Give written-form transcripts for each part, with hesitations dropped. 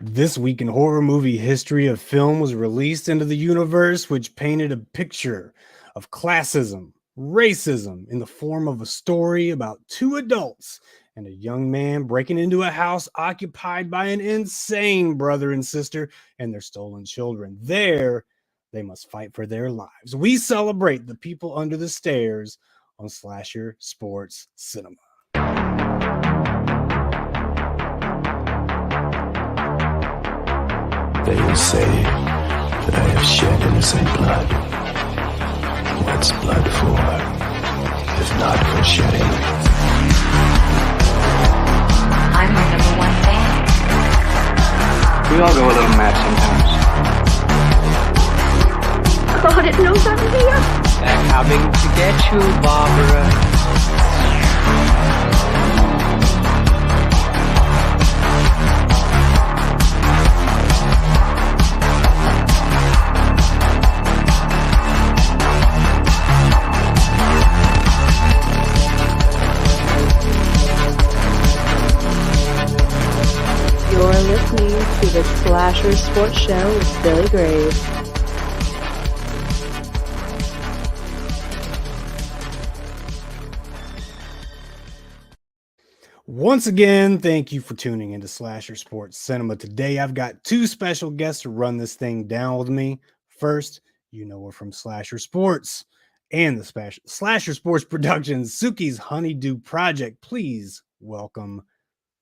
This week in horror movie history, a film was released into the universe which painted a picture of classism, racism in the form of a story about two adults and a young man breaking into a house occupied by an insane brother and sister and their stolen children. There, they must fight for their lives. We celebrate the people under the stairs on Slasher Sports Cinema. They will say that I have shed innocent blood. What's blood for, if not for shedding? I'm my number one fan. We all go a little mad sometimes. God, it knows I'm here. They're coming to get you, Barbara. You're listening to the Slasher Sports Show with Billy Graves. Once again, thank you for tuning into Slasher Sports Cinema. Today, I've got two special guests to run this thing down with me. First, you know we're from Slasher Sports and the Slasher Sports Productions, Suki's Honeydew Project. Please welcome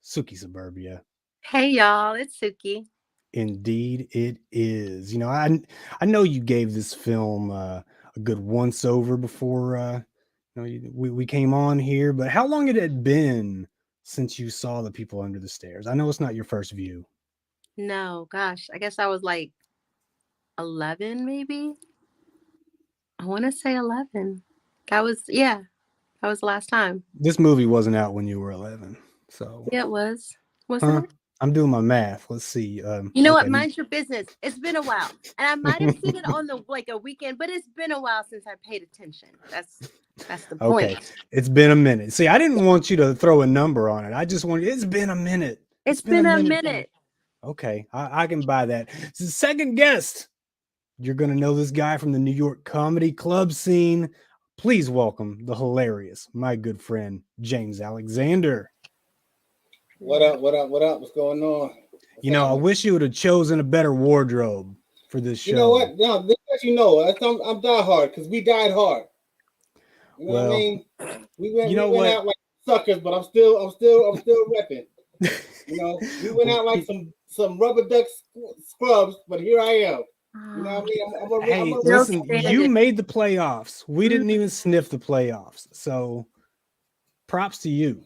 Suki Suburbia. Hey y'all, it's Suki. Indeed, it is. You know, I know you gave this film a good once over before we came on here, but how long had it been since you saw The People Under the Stairs? I know it's not your first view. No, gosh, I guess I was like 11, maybe. I want to say 11. That was the last time. This movie wasn't out when you were 11, so Yeah, it was. Wasn't it? I'm doing my math. Let's see. You know what? Mind your business. It's been a while, and I might have seen it on a weekend, but it's been a while since I paid attention. That's the point. Okay, it's been a minute. See, I didn't want you to throw a number on it. I just wanted. It's been a minute. It's been a minute. Okay, I can buy that. So second guest, you're gonna know this guy from the New York comedy club scene. Please welcome the hilarious, my good friend James Alexander. What up? What's going on? I wish you would have chosen a better wardrobe for this show. You know what? No, this I'm die hard because we died hard. You know what I mean? We went out like suckers, but I'm still repping. You know, we went out like some rubber duck scrubs, but here I am. You know what I mean? Listen, you made the playoffs. We didn't even sniff the playoffs. So props to you.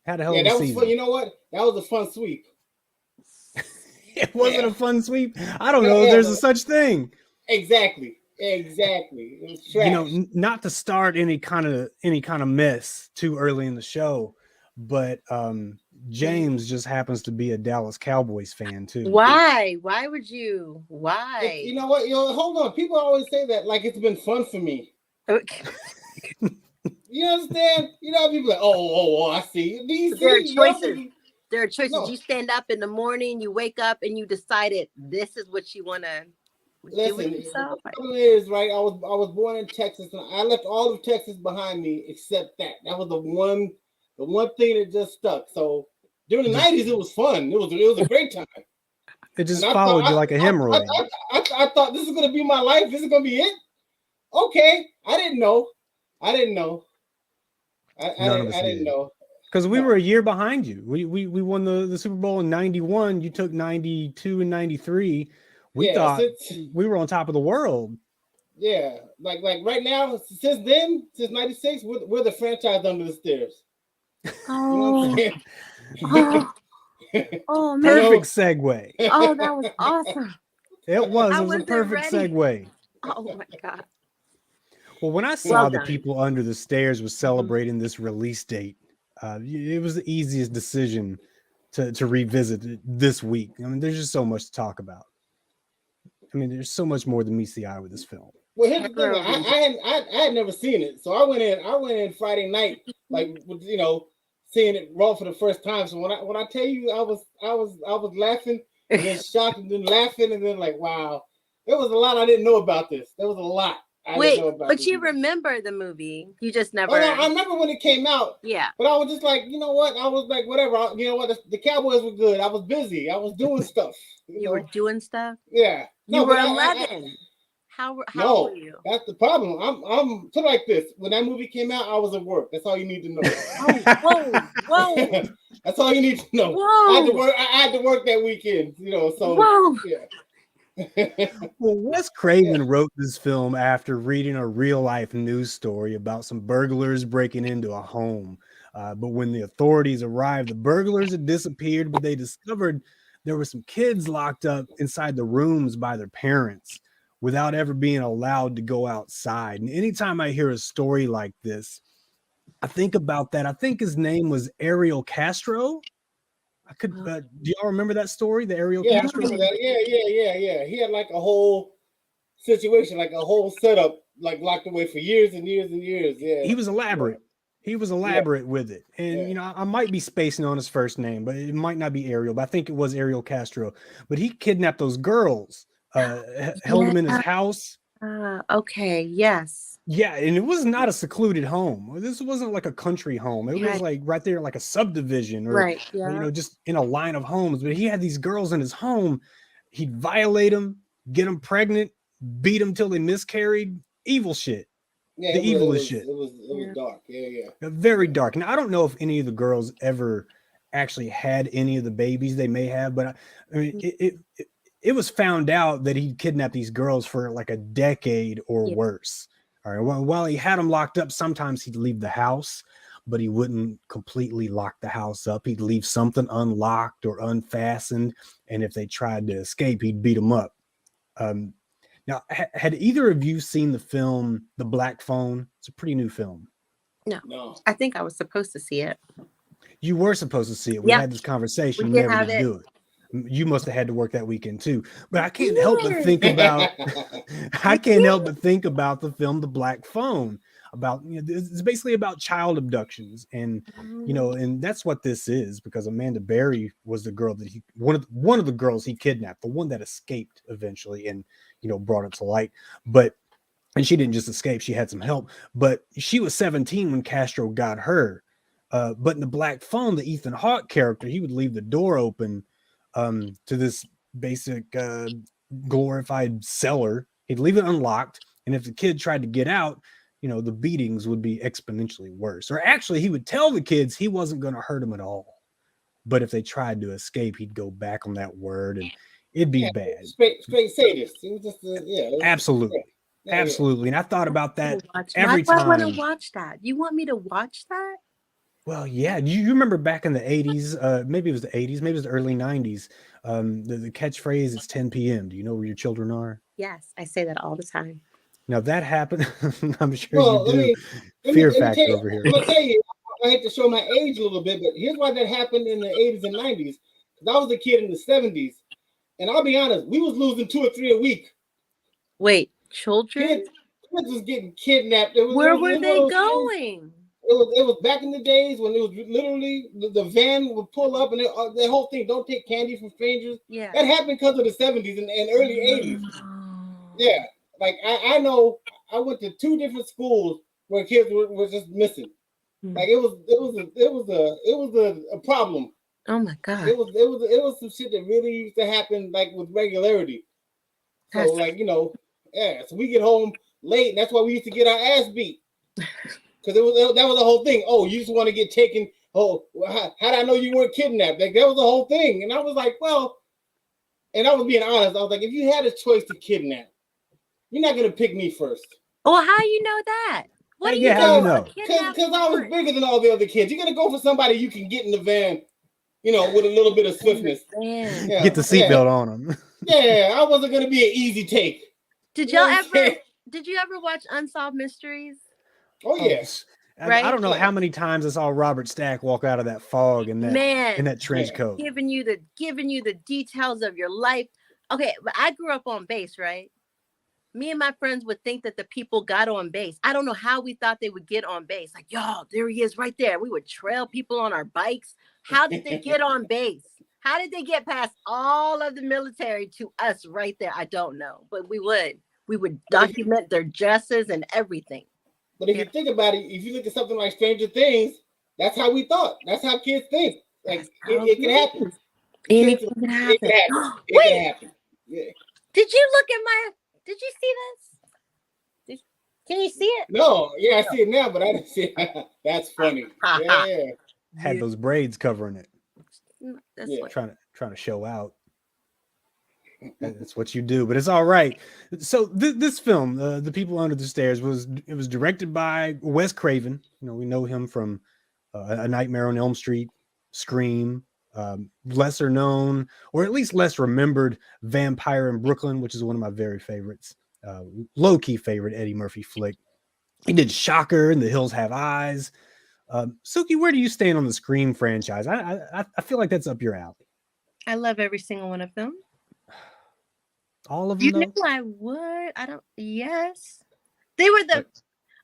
Had a hell of a season. Fun. You know what? That was a fun sweep. It wasn't a fun sweep. I don't know if there's a such thing. Exactly. You know, not to start any kind of mess too early in the show, but James just happens to be a Dallas Cowboys fan too. Why? Why would you? Why? You know what? Hold on. People always say that like it's been fun for me. Okay. You understand? You know, people like, oh, I see. There are choices. There are choices. No. You stand up in the morning, you wake up, and you decided this is what you want to do with yourself. The problem is, right? I was born in Texas, and I left all of Texas behind me except that. That was the one thing that just stuck. So during the 90s, it was fun. It was a great time. It just followed you like a hemorrhoid. I thought this is gonna be my life. This is gonna be it. Okay, I didn't know. I didn't know. Because we were a year behind you. We won the Super Bowl in 91. You took 92 and 93. We thought we were on top of the world. Yeah, like right now, since then, since 96, we're the franchise under the stairs. Oh, you know oh man. Perfect segue. Oh, that was awesome. It was a perfect segue. Oh my God. Well, when I saw The People Under the Stairs was celebrating this release date, it was the easiest decision to revisit this week. I mean, there's just so much to talk about. I mean, there's so much more than meets the eye with this film. Well, here's the thing: I had never seen it, so I went in Friday night, like seeing it raw for the first time. So when I tell you, I was laughing and then shocked, and then laughing, and then like, wow, there was a lot I didn't know about this. There was a lot I didn't know about. But you remember the movie? You just never. Oh, no, I remember when it came out. Yeah. But I was just like, you know what? I was like, whatever. You know what? The Cowboys were good. I was busy. I was doing stuff. You were doing stuff. Yeah. You were 11. How old were you? That's the problem. I'm put it like this. When that movie came out, I was at work. That's all you need to know. Whoa. That's all you need to know. Whoa. I had to work that weekend, so yeah. Well, Wes Craven wrote this film after reading a real-life news story about some burglars breaking into a home. But when the authorities arrived, the burglars had disappeared, but they discovered there were some kids locked up inside the rooms by their parents without ever being allowed to go outside. And anytime I hear a story like this, I think about that. I think his name was Ariel Castro. I could. Do y'all remember that story? The Ariel Castro. I remember that. Yeah. He had like a whole situation, like a whole setup, like locked away for years and years and years. Yeah. He was elaborate. He was elaborate with it. And, I might be spacing on his first name, but it might not be Ariel, but I think it was Ariel Castro. But he kidnapped those girls, held them in his house. Okay. Yes. Yeah. And it was not a secluded home. This wasn't like a country home. It was like right there, like a subdivision or, just in a line of homes. But he had these girls in his home. He'd violate them, get them pregnant, beat them till they miscarried. Evil shit. Yeah, the evilest shit. It was dark. Yeah. Very dark. Now, I don't know if any of the girls ever actually had any of the babies. They may have, but I mean, it was found out that he kidnapped these girls for like a decade or worse. All right. Well, while he had them locked up, sometimes he'd leave the house, but he wouldn't completely lock the house up. He'd leave something unlocked or unfastened, and if they tried to escape, he'd beat them up. Now, had either of you seen the film The Black Phone? It's a pretty new film. No. I think I was supposed to see it. You were supposed to see it. We had this conversation. You never did do it. You must have had to work that weekend too. But I can't help but think about the film The Black Phone. About it's basically about child abductions, and and that's what this is, because Amanda Berry was the girl that one of the girls he kidnapped, the one that escaped eventually and brought it to light. And she didn't just escape, she had some help, but she was 17 when Castro got her. But in The Black Phone, the Ethan Hawke character, he would leave the door open to this basic glorified cellar. He'd leave it unlocked, and if the kid tried to get out, the beatings would be exponentially worse. Or actually, he would tell the kids he wasn't going to hurt them at all. But if they tried to escape, he'd go back on that word, and it'd be bad. Straight sadist. He was just absolutely. Absolutely. And I thought about that every time. I want to watch that. You want me to watch that? Well, yeah. You remember back in the 80s, maybe it was the 80s, maybe it was the early 90s, the catchphrase, it's 10 p.m. Do you know where your children are? Yes, I say that all the time. Now that happened. I'm sure you do. Fear factor over here. I'm going to tell you, I hate to show my age a little bit, but here's why that happened in the 80s and 90s. Because I was a kid in the 70s. And I'll be honest, we was losing 2 or 3 a week. Wait, children? Kids was getting kidnapped. Where were they going? It was back in the days when it was literally the van would pull up and the whole thing, don't take candy from strangers. Yeah. That happened because of the 70s and early 80s. Yeah. Like I know I went to 2 different schools where kids were just missing. Like it was a problem. Oh my God. It was some shit that really used to happen like with regularity. So so we get home late, and that's why we used to get our ass beat. Because that was the whole thing. Oh, you just want to get taken. Oh, how did I know you weren't kidnapped? Like that was the whole thing. And I was like, well, and I was being honest. I was like, if you had a choice to kidnap, you're not gonna pick me first. Well, how you know that? What do you know? Because I was bigger than all the other kids. You're gonna go for somebody you can get in the van, with a little bit of swiftness. Yeah, get the seatbelt on them. Yeah, I wasn't gonna be an easy take. Did you ever watch Unsolved Mysteries? Oh yes. Right? I don't know how many times I saw Robert Stack walk out of that fog in that trench coat, giving you the details of your life. Okay, but I grew up on base, right? Me and my friends would think that the people got on base. I don't know how we thought they would get on base. Like, yo, there he is right there. We would trail people on our bikes. How did they get on base? How did they get past all of the military to us right there? I don't know, but we would document their dresses and everything. But if you think about it, if you look at something like Stranger Things, that's how we thought. That's how kids think. Like it can happen. Anything can happen. It can happen. Wait, It can happen. Yeah. Did you look at my? Did you see this? Can you see it? No, yeah, I see it now, but I didn't see it. That's funny. Yeah. Had those braids covering it. That's Yeah. what. Trying to show out. That's what you do, but it's all right. So this film, The People Under the Stairs, was directed by Wes Craven. You know, we know him from A Nightmare on Elm Street, Scream, lesser known or at least less remembered Vampire in Brooklyn, which is one of my very favorites, low key favorite Eddie Murphy flick. He did Shocker and The Hills Have Eyes. Suki, where do you stand on the Scream franchise? I feel like that's up your alley. I love every single one of them. All of them. You knew I would. I don't. Yes, they were the.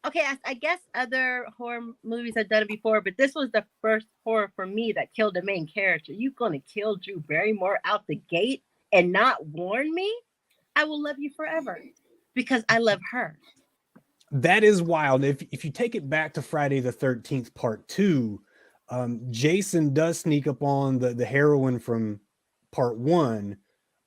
Okay, I guess other horror movies had done it before, but this was the first horror for me that killed the main character. You gonna kill Drew Barrymore out the gate and not warn me? I will love you forever because I love her. That is wild. If you take it back to Friday the 13th Part 2, Jason does sneak up on the heroine from Part 1,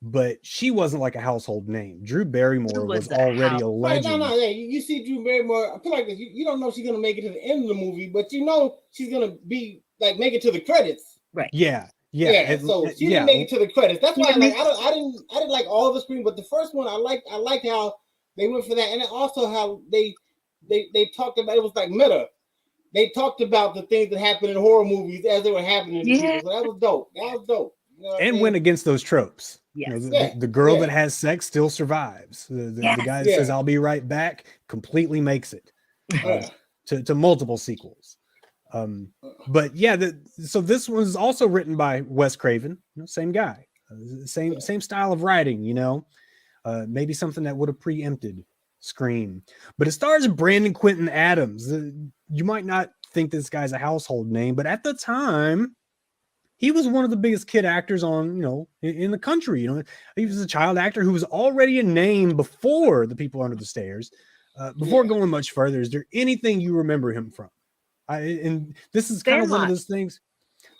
but she wasn't like a household name. Drew Barrymore was already a legend. No. Yeah, you see Drew Barrymore. I feel like you don't know if she's gonna make it to the end of the movie, but you know she's gonna be like make it to the credits. Right. Yeah. So she didn't make it to the credits. That's why I didn't like all the Scream, but the first one I liked how they went for that, and also how they talked about it was like meta. They talked about the things that happen in horror movies as they were happening. Yeah. So that was dope. You know and went against those tropes. Yes. You know, the girl that has sex still survives. The guy that says "I'll be right back" completely makes it to multiple sequels. But yeah, so this was also written by Wes Craven, same guy, same style of writing. Maybe something that would have preempted Scream. But it stars Brandon Quintin Adams. You might not think this guy's a household name, but at the time, he was one of the biggest kid actors on, in the country. He was a child actor who was already a name before The People Under the Stairs. Before going much further, is there anything you remember him from? And this is kind of one of those things.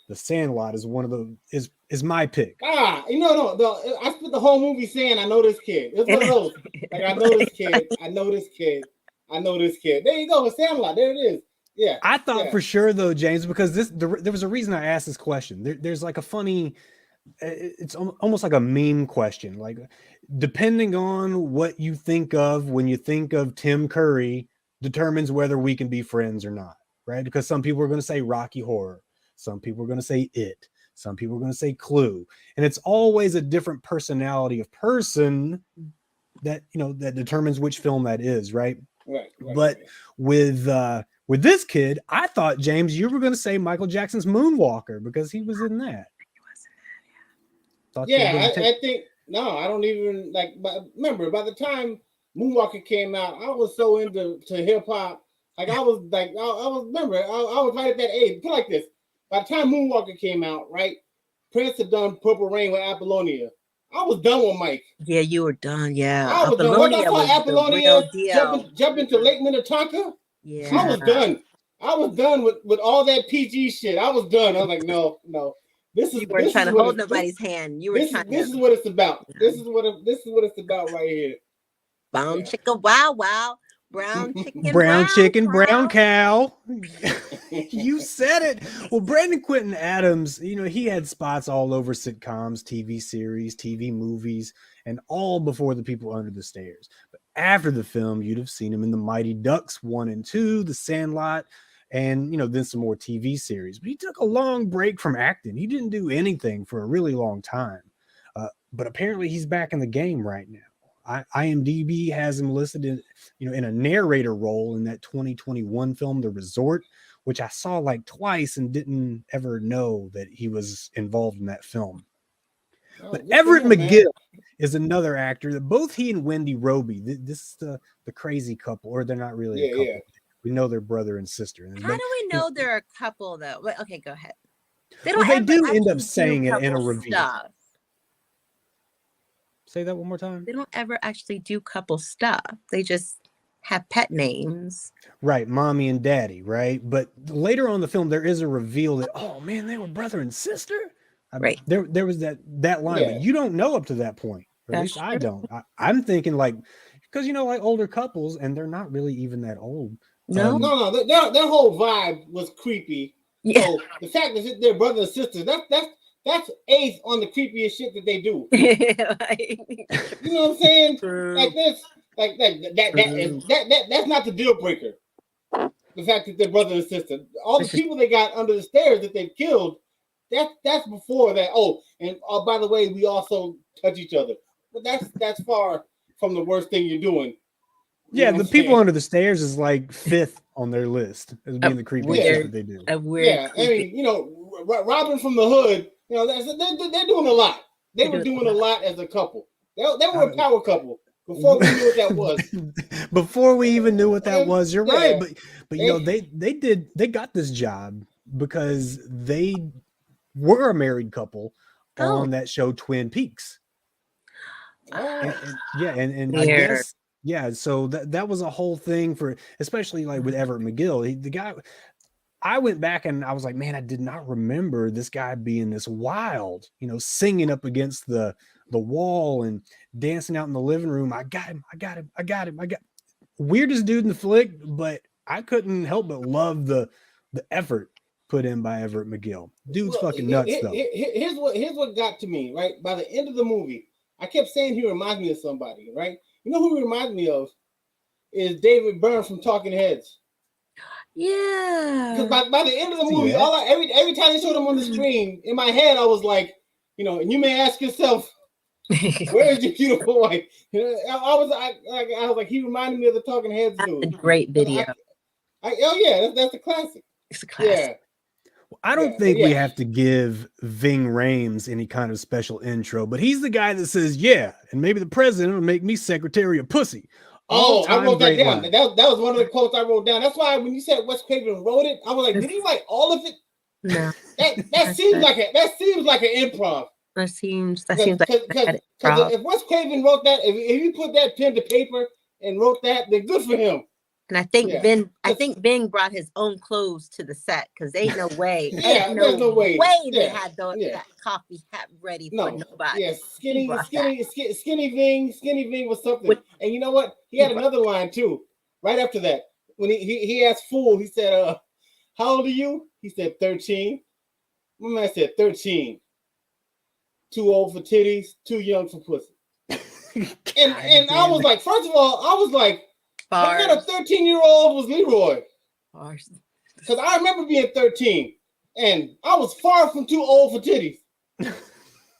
The Sandlot is one of the is my pick. I spent the whole movie saying I know this kid. It's one of those. Like I know this kid. I know this kid. I know this kid. There you go. The Sandlot. There it is. Yeah. I thought for sure though, James, because there was a reason I asked this question. There's like a funny, it's almost like a meme question. Like depending on what you think of when you think of Tim Curry determines whether we can be friends or not, right? Because some people are going to say Rocky Horror. Some people are going to say It. Some people are going to say Clue. And it's always a different personality of person that, that determines which film that is, right? Right. But with this kid, I thought, James, you were going to say Michael Jackson's Moonwalker because he was in that. I think, no, I don't even but remember, by the time Moonwalker came out, I was so into hip hop. Like I was right at that age. Put like this. By the time Moonwalker came out, right, Prince had done Purple Rain with Apollonia. I was done with Mike. Yeah, you were done. Yeah, I was done. Once I saw Apollonia jump into Lake Minnetonka, yeah, I was done. I was done with all that PG shit. I was done. I was like, no. You weren't trying to hold nobody's hand. You were trying. This is what it's about. This is what it's about right here. Brown chicken, wow. Brown chicken, brown cow. You said it. Well, Brandon Quintin Adams, he had spots all over sitcoms, TV series, TV movies, and all before The People Under the Stairs. But after the film, you'd have seen him in The Mighty Ducks 1 and 2, The Sandlot, and then some more TV series. But he took a long break from acting. He didn't do anything for a really long time. But apparently he's back in the game right now. IMDb has him listed in a narrator role in that 2021 film, The Resort, which I saw like twice and didn't ever know that he was involved in that film. But Everett McGill is another actor that both he and Wendy Roby, this is the crazy couple, or they're not really a couple. Yeah. We know they're brother and sister. How do we know they're a couple though? Okay, go ahead. They don't They ever do end actually up saying it in a couple reveal. stuff. Say that one more time. They don't ever actually do couple stuff. They just have pet names. Right, mommy and daddy, right? But later on in the film, there is a reveal that, oh man, they were brother and sister. Right. There was that line, but you don't know up to that point. Or at least I don't. I'm thinking like, because like older couples, and they're not really even that old. No, no, their whole vibe was creepy. Yeah. So the fact that they're brother and sister, that's eighth on the creepiest shit that they do. You know what I'm saying? Like this, like that's not the deal breaker. The fact that they're brother and sister. All the people they got under the stairs that they've killed, that's before that. Oh, and by the way, we also touch each other. But that's far from the worst thing you're doing. Yeah, the people under the stairs is like fifth on their list as being the creepiest shit that they do. I mean, robbing from the hood, they're doing a lot. They were doing a lot as a couple. They were a power couple before we knew what that was. Before we even knew what that was, you're right. But they got this job because they were a married couple on that show Twin Peaks. And I guess. Yeah, so that was a whole thing for, especially like with Everett McGill. The guy, I went back and I was like, man, I did not remember this guy being this wild, singing up against the wall and dancing out in the living room. I got him. Weirdest dude in the flick, but I couldn't help but love the effort put in by Everett McGill. Dude's fucking nuts, though. Here's what got to me, right? By the end of the movie, I kept saying he reminds me of somebody, right? You know who he reminds me of is David Byrne from Talking Heads. Yeah. Because by the end of the movie, every time they showed him on the screen, in my head, I was like, and you may ask yourself, where is your beautiful wife? I was like, he reminded me of the Talking Heads dude. That's a great video. That's a classic. It's a classic. Yeah. I don't think we have to give Ving Rhames any kind of special intro, but he's the guy that says, yeah, and maybe the president will make me secretary of pussy. I wrote that down. That was one of the quotes I wrote down. That's why when you said Wes Craven wrote it, I was like, did he write all of it? No. That seems like an improv. That seems like because if Wes Craven wrote that, if you put that pen to paper and wrote that, then good for him. And I think Bing brought his own clothes to the set because ain't no way. There's no way they had that coffee hat ready for nobody. Yeah, skinny Ving was something. And you know what? He had another line too. Right after that, when he asked Fool, he said, "How old are you?" He said 13. My man said 13. Too old for titties, too young for pussy. and I was like, first of all, I was like, what kind of 13-year-old was Leroy? Because I remember being 13 and I was far from too old for titties.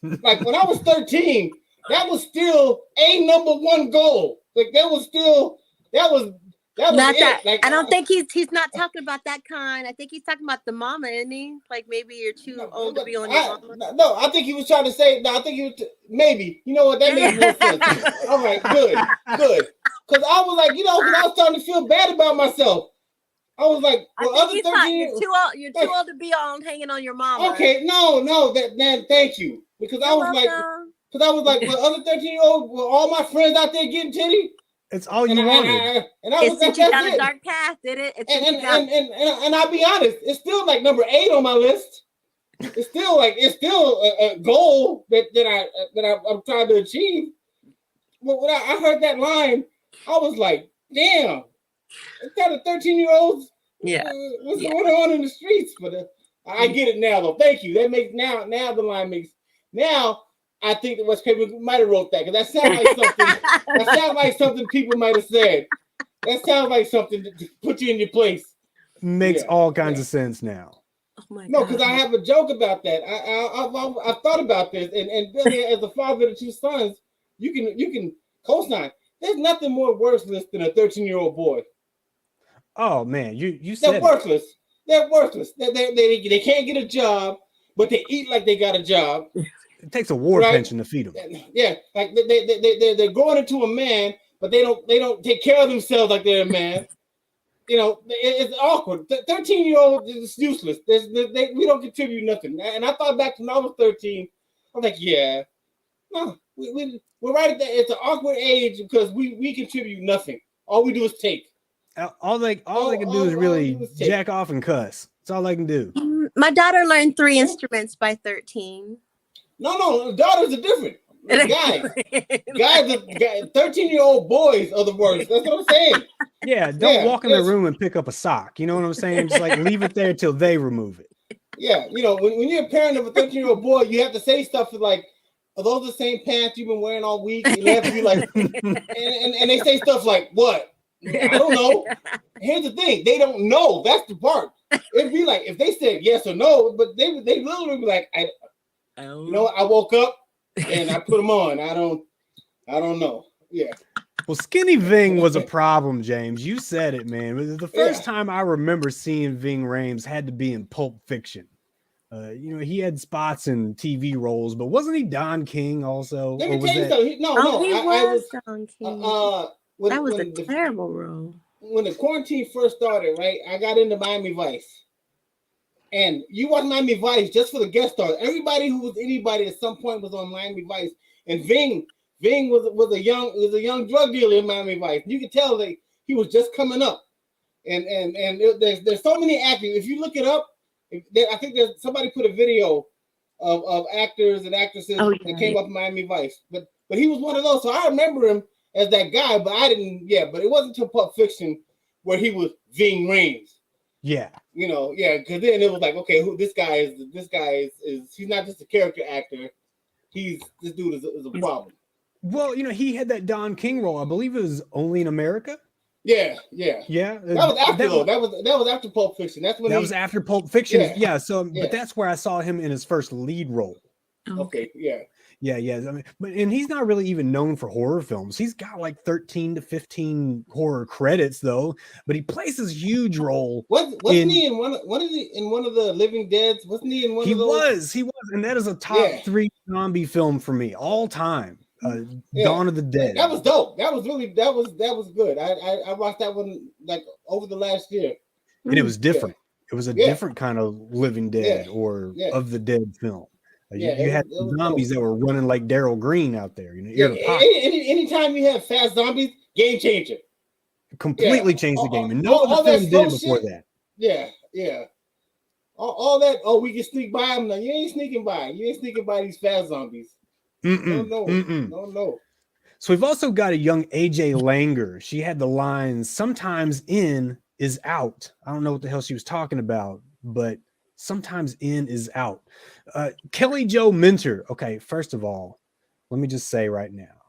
Like when I was 13, that was still a number one goal. Like that was not it. that. Like, I don't think he's not talking about that kind. I think he's talking about the mama, isn't he? Like maybe you're too old to be on your mama. No, I think he was trying to say. No, I think he was maybe. You know what? That makes more sense. All right, good. Because I was like, because I was starting to feel bad about myself. I was like, well, other 13. You're too old to be on hanging on your mama. Okay, no, thank you. Because I was like, well, other 13-year-olds, were all my friends out there getting titty. It's all you wanted. And I was like, you down a dark path, did it? And I'll be honest, it's still like number 8 on my list. It's still a goal that I'm trying to achieve. But when I heard that line, I was like, damn, it's kind of 13-year-olds. What's going on in the streets? But I get it now, though. Thank you. That makes now the line makes now. I think that Wes Craven might have wrote that because that sounds like something. That sounds like something people might have said. That sounds like something to put you in your place. Makes all kinds of sense now. Oh my no, God. because I have a joke about that. I've thought about this, and Billy, as a father of 2 sons, you can co-sign. There's nothing more worthless than a 13-year-old boy. Oh man, you said they're worthless. They're worthless. They can't get a job, but they eat like they got a job. It takes a war pension to feed them. Yeah, like they're growing into a man, but they don't take care of themselves like they're a man. you know, it's awkward. 13-year-old is useless. We don't contribute nothing. And I thought back when I was 13, I was like, yeah, no, we're right at that. It's an awkward age because we contribute nothing. All we do is take. All they can do is really jack off and cuss. That's all they can do. My daughter learned 3 instruments by 13. No, daughters are different. Guys, 13-year-old boys are the worst. That's what I'm saying. Yeah, don't walk in the room and pick up a sock. You know what I'm saying? Just like leave it there till they remove it. Yeah, you know, when you're a parent of a 13-year-old boy, you have to say stuff like, "Are those the same pants you've been wearing all week?" And they have to be like, and they say stuff like, "What? I don't know." Here's the thing: they don't know. That's the part. It'd be like if they said yes or no, but they literally be like, you know, I woke up and I put them on. I don't know. Yeah. Well, Skinny Ving was a problem, James. You said it, man. The first time I remember seeing Ving Rhames had to be in Pulp Fiction. You know, he had spots in TV roles, but wasn't he Don King also? Let me tell you something. I was Don King. That was a terrible role. When the quarantine first started, right? I got into Miami Vice. And you watch Miami Vice just for the guest stars. Everybody who was anybody at some point was on Miami Vice. And Ving was a young drug dealer in Miami Vice. You could tell that he was just coming up. And there's so many actors. If you look it up, I think there's somebody put a video of actors and actresses that came up in Miami Vice. But he was one of those. So I remember him as that guy, but I didn't. Yeah, but it wasn't until Pulp Fiction where he was Ving Rhames. Yeah, you know, yeah, because then it was like, okay, who this guy is? This guy is he's not just a character actor. This dude is a problem. Well, you know, he had that Don King role. I believe it was Only in America. Yeah. That was after though. That was after Pulp Fiction. That's when was after Pulp Fiction. Yeah. But that's where I saw him in his first lead role. Okay. Yeah. I mean, and he's not really even known for horror films. He's got like 13 to 15 horror credits though, but he plays this huge role. Wasn't he in one of the Living Deads? Wasn't he in one of those? He was, and that is a top 3 zombie film for me all time. Dawn of the Dead. That was dope. That was good. I watched that one like over the last year. And it was different. It was a different kind of Living Dead or of the Dead film. You had zombies that were running like Daryl Green out there. You know, anytime you have fast zombies, game changer. Completely changed the game. And no other film did it before that. Yeah. All that, we can sneak by them. You ain't sneaking by. You ain't sneaking by these fast zombies. No. So we've also got a young AJ Langer. She had the line, "Sometimes in is out." I don't know what the hell she was talking about, but sometimes in is out. Kelly Jo Minter. Okay, first of all, let me just say right now,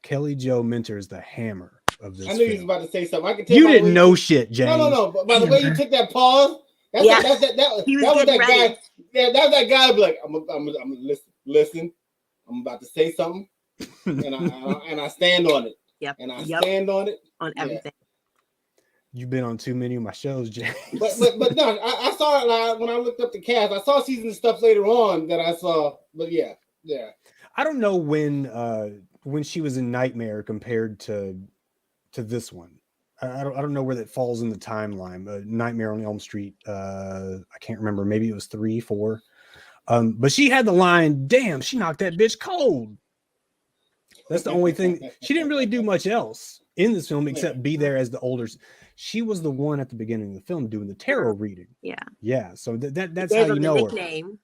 Kelly Jo Minter is the hammer of this. I knew film. you was about to say something. I could tell you didn't know shit, James. No. But by the way you took that pause, that was that guy. Yeah, that was that guy. Be like, I'm listen. I'm about to say something, and I stand on it. Yep. And I stand on it on everything. You've been on too many of my shows, James. But no, I saw it when I looked up the cast. I saw season stuff later on that I saw. But yeah. I don't know when she was in Nightmare compared to this one. I don't know where that falls in the timeline. Nightmare on Elm Street. I can't remember. Maybe it was 3, 4. But she had the line, "Damn, she knocked that bitch cold." That's the only thing. She didn't really do much else in this film except be there as the older. She was the one at the beginning of the film doing the tarot reading. Yeah. So that's how you know nickname.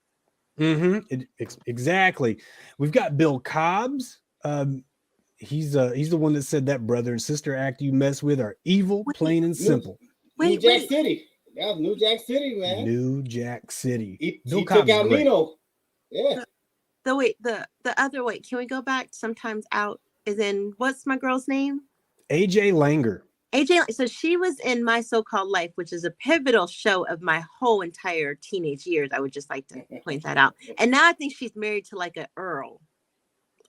Her. Exactly. We've got Bill Cobbs. He's the one that said that brother and sister act you mess with are evil, plain and simple. New Jack City. That was New Jack City, man. New Jack City. He took out Nino. Yeah. The other way. Can we go back? Sometimes out is in what's my girl's name? AJ Langer. So she was in My So-Called Life, which is a pivotal show of my whole entire teenage years. I would just like to point that out. And now I think she's married to like an earl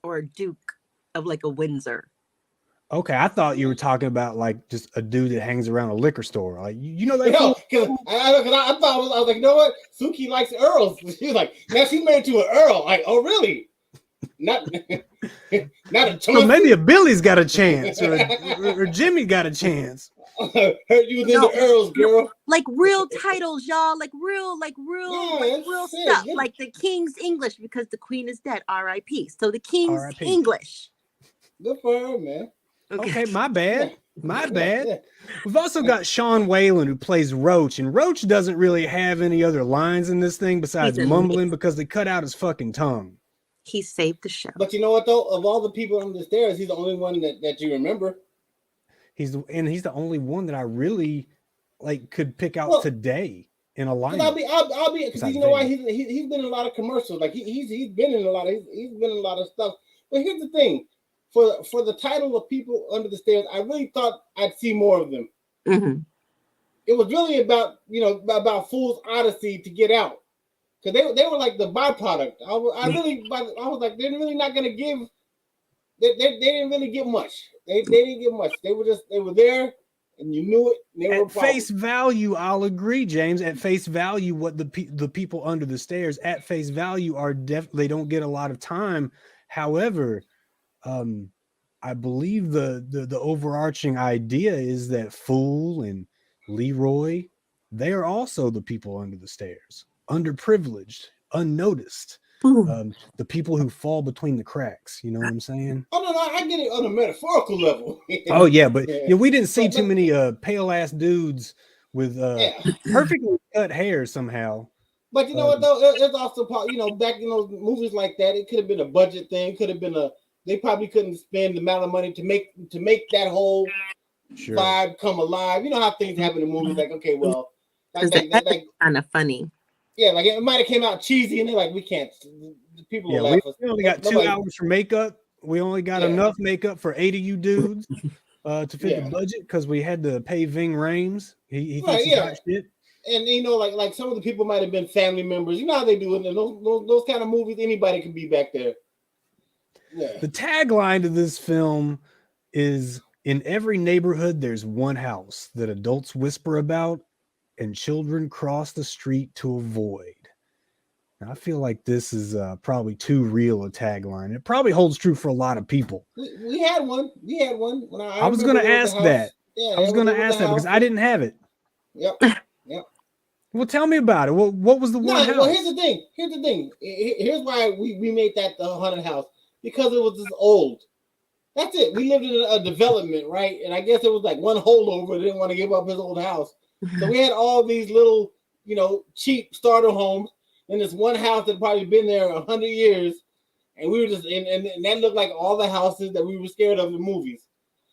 or a duke of like a Windsor. Okay, I thought you were talking about like just a dude that hangs around a liquor store. Like you know that. Because I thought I was like, you know what? Suki likes earls. She was like, now she's married to an earl. Like, oh really? Not a chance. So maybe a Billy's got a chance, or Jimmy got a chance. Heard you was in the Earls, girl. Like real titles, y'all. Like real stuff. Good. Like the King's English, because the Queen is dead. R.I.P. So the King's R.I.P. English. Good for her, man. Okay, my bad. My bad. Yeah. We've also got Sean Whalen, who plays Roach, and Roach doesn't really have any other lines in this thing besides mumbling because they cut out his fucking tongue. He saved the show. But you know what though? Of all the people on the stairs, he's the only one that you remember. He's the only one that I really could pick out today in a line. I'll be because you know why he's been in a lot of commercials. Like he's been in a lot of stuff. But here's the thing. For the title of People Under the Stairs, I really thought I'd see more of them. Mm-hmm. It was really about Fool's Odyssey to get out, because they were like the byproduct. I was like, they're really not going to give. They didn't really get much. They didn't get much. They were there, and you knew it. At face value, I'll agree, James. At face value, what the People Under the Stairs at face value are they don't get a lot of time. However, I believe the overarching idea is that Fool and Leroy, they are also the people under the stairs, underprivileged, unnoticed, the people who fall between the cracks. You know what I'm saying? Oh no, I get it on a metaphorical level. Oh yeah, but we didn't see too many pale ass dudes with perfectly cut hair somehow. But you know what though? It's also back in those movies like that, it could have been a budget thing. Could have been they probably couldn't spend the amount of money to make that whole vibe come alive. You know how things happen in movies. Like, okay, well, that's kind of funny. Yeah, like it might have came out cheesy, and they're like, we can't. People will laugh. We only got 2 hours for makeup. We only got enough makeup for 8 of you dudes to fit the budget because we had to pay Ving Rhames. He thinks he got shit. And like some of the people might have been family members. You know how they do it in those kind of movies. Anybody can be back there. Yeah. The tagline to this film is, in every neighborhood, there's one house that adults whisper about and children cross the street to avoid. Now, I feel like this is probably too real a tagline. It probably holds true for a lot of people. We had one. When I was going to ask that. Yeah, I was going to ask that because I didn't have it. Yep. Well, tell me about it. What was the one house? Well, here's the thing. Here's why we made that the haunted house. Because it was this old. That's it. We lived in a development, right? And I guess it was like one holdover that didn't want to give up his old house. So we had all these little, cheap starter homes. And this one house that had probably been there 100 years. And we were just, and that looked like all the houses that we were scared of in movies.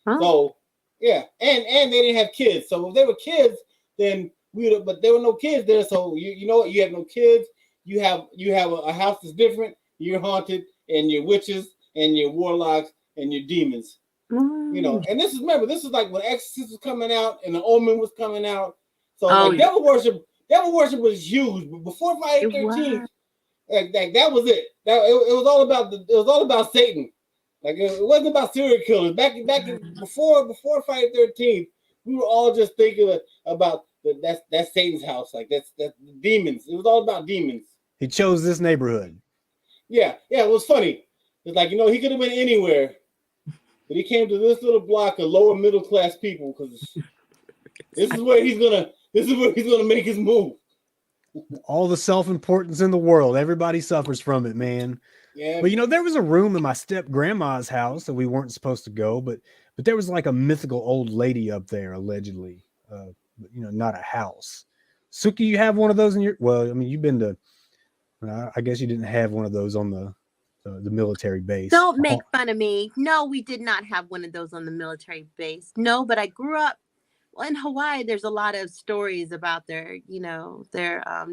Huh? So, yeah. And they didn't have kids. So if they were kids, then but there were no kids there. So you know what? You have no kids. You have a house that's different. You're haunted. And your witches and your warlocks and your demons, and this is like when Exorcist was coming out and the Omen was coming out. So devil worship was huge. But before Friday the 13th, that was it. It was all about Satan. Like it wasn't about serial killers. Back before Friday the 13th, we were all just thinking about that's Satan's house. Like that's demons. It was all about demons. He chose this neighborhood. Yeah, it was funny. It's like, he could have been anywhere, but he came to this little block of lower middle class people because this is where he's gonna make his move. All the self-importance in the world, everybody suffers from it, man. Yeah. But there was a room in my step grandma's house that we weren't supposed to go, but there was like a mythical old lady up there allegedly, not a house. Suki, you have one of those in your? Well, I mean, you've been to. I guess you didn't have one of those on the military base. Don't make fun of me. No, we did not have one of those on the military base. No, but I grew up in Hawaii. There's a lot of stories about their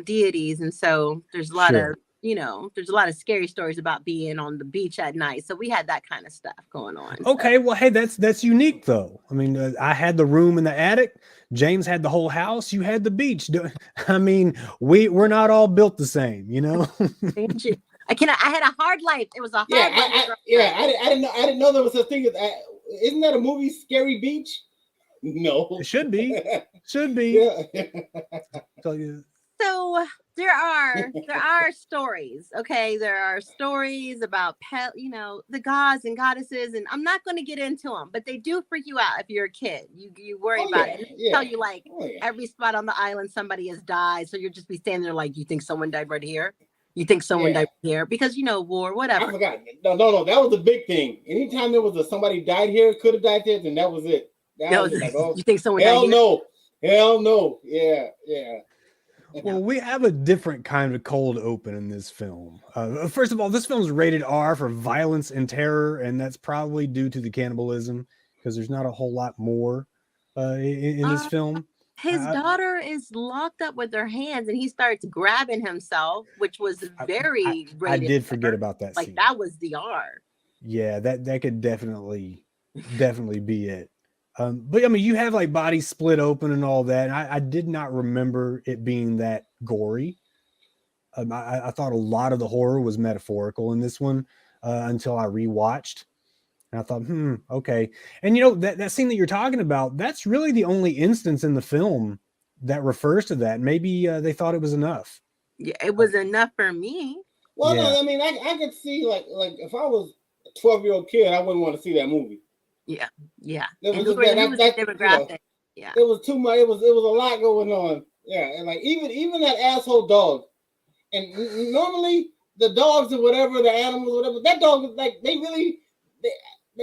deities, and so there's a lot of there's a lot of scary stories about being on the beach at night. So we had that kind of stuff going on. Okay, well, hey, that's unique though. I mean, I had the room in the attic. James had the whole house. You had the beach. I mean, we're not all built the same, Thank you. I had a hard life. It was a hard life. I didn't know there was a thing. Isn't that a movie, Scary Beach? No, it should be. Should be. Yeah. So there are stories. Okay, there are stories about the gods and goddesses, and I'm not going to get into them, but they do freak you out if you're a kid. You worry about it. They tell you like every spot on the island somebody has died, so you'll just be standing there like, you think someone died right here? You think someone died here because war, whatever. I forgot. No, that was a big thing. Anytime there was somebody died here, could have died there, then that was it. That was like, you think someone died here? Hell no. Yeah. Well, we have a different kind of cold open in this film. First of all, this film is rated R for violence and terror, and that's probably due to the cannibalism because there's not a whole lot more in this film. His daughter is locked up with her hands, and he starts grabbing himself, which was very rated. I did forget about that like scene. That was the R. Yeah, that could definitely be it. But I mean, you have like bodies split open and all that. And I did not remember it being that gory. I thought a lot of the horror was metaphorical in this one until I rewatched. And I thought, okay. And that scene that you're talking about, that's really the only instance in the film that refers to that. Maybe they thought it was enough. Yeah, it was enough for me. Well, no, I mean, I could see like if I was a 12-year-old kid, I wouldn't want to see that movie. Yeah. It was demographic. Yeah. It was too much. It was a lot going on. Yeah, and like even that asshole dog. And normally the dogs or whatever, the animals, whatever, that dog is like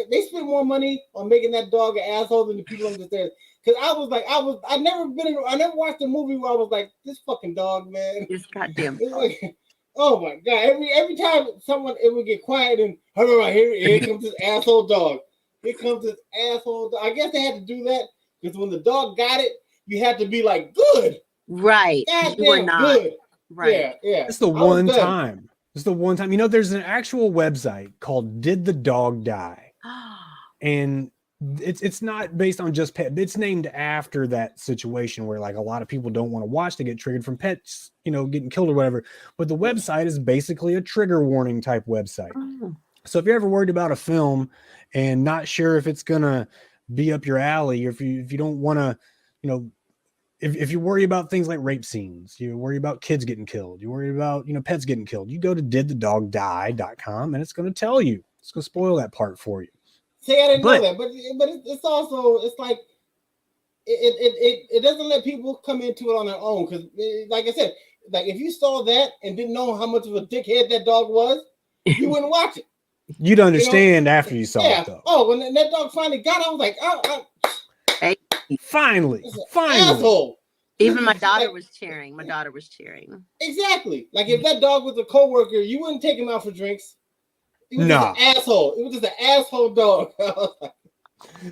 they spend more money on making that dog an asshole than the people on the stairs. Because I never watched a movie where I was like, this fucking dog, man. This goddamn dog. Like, oh my god! Every time it would get quiet and here comes this asshole dog. Here comes this asshole dog. I guess they had to do that because when the dog got it, you had to be like, good. Right. You were not good. Right. Yeah. It's the one time. It's the one time. There's an actual website called Did the Dog Die? And it's not based on just pet. It's named after that situation where like a lot of people don't want to watch. They get triggered from pets, getting killed or whatever. But the website is basically a trigger warning type website. Oh. So if you're ever worried about a film and not sure if it's gonna be up your alley, or if you don't want to, if you worry about things like rape scenes, you worry about kids getting killed, you worry about pets getting killed, you go to didthedogdie.com and it's going to tell you. It's going to spoil that part for you. See, I didn't know that, but it's also like it doesn't let people come into it on their own because, like I said, like if you saw that and didn't know how much of a dickhead that dog was, you wouldn't watch it. You'd understand after you saw it, though. Oh, when that dog finally got it, I was like, hey. Finally. Asshole. Even my daughter was cheering. Exactly. Like if that dog was a coworker, you wouldn't take him out for drinks. He was just an asshole. It was just an asshole dog.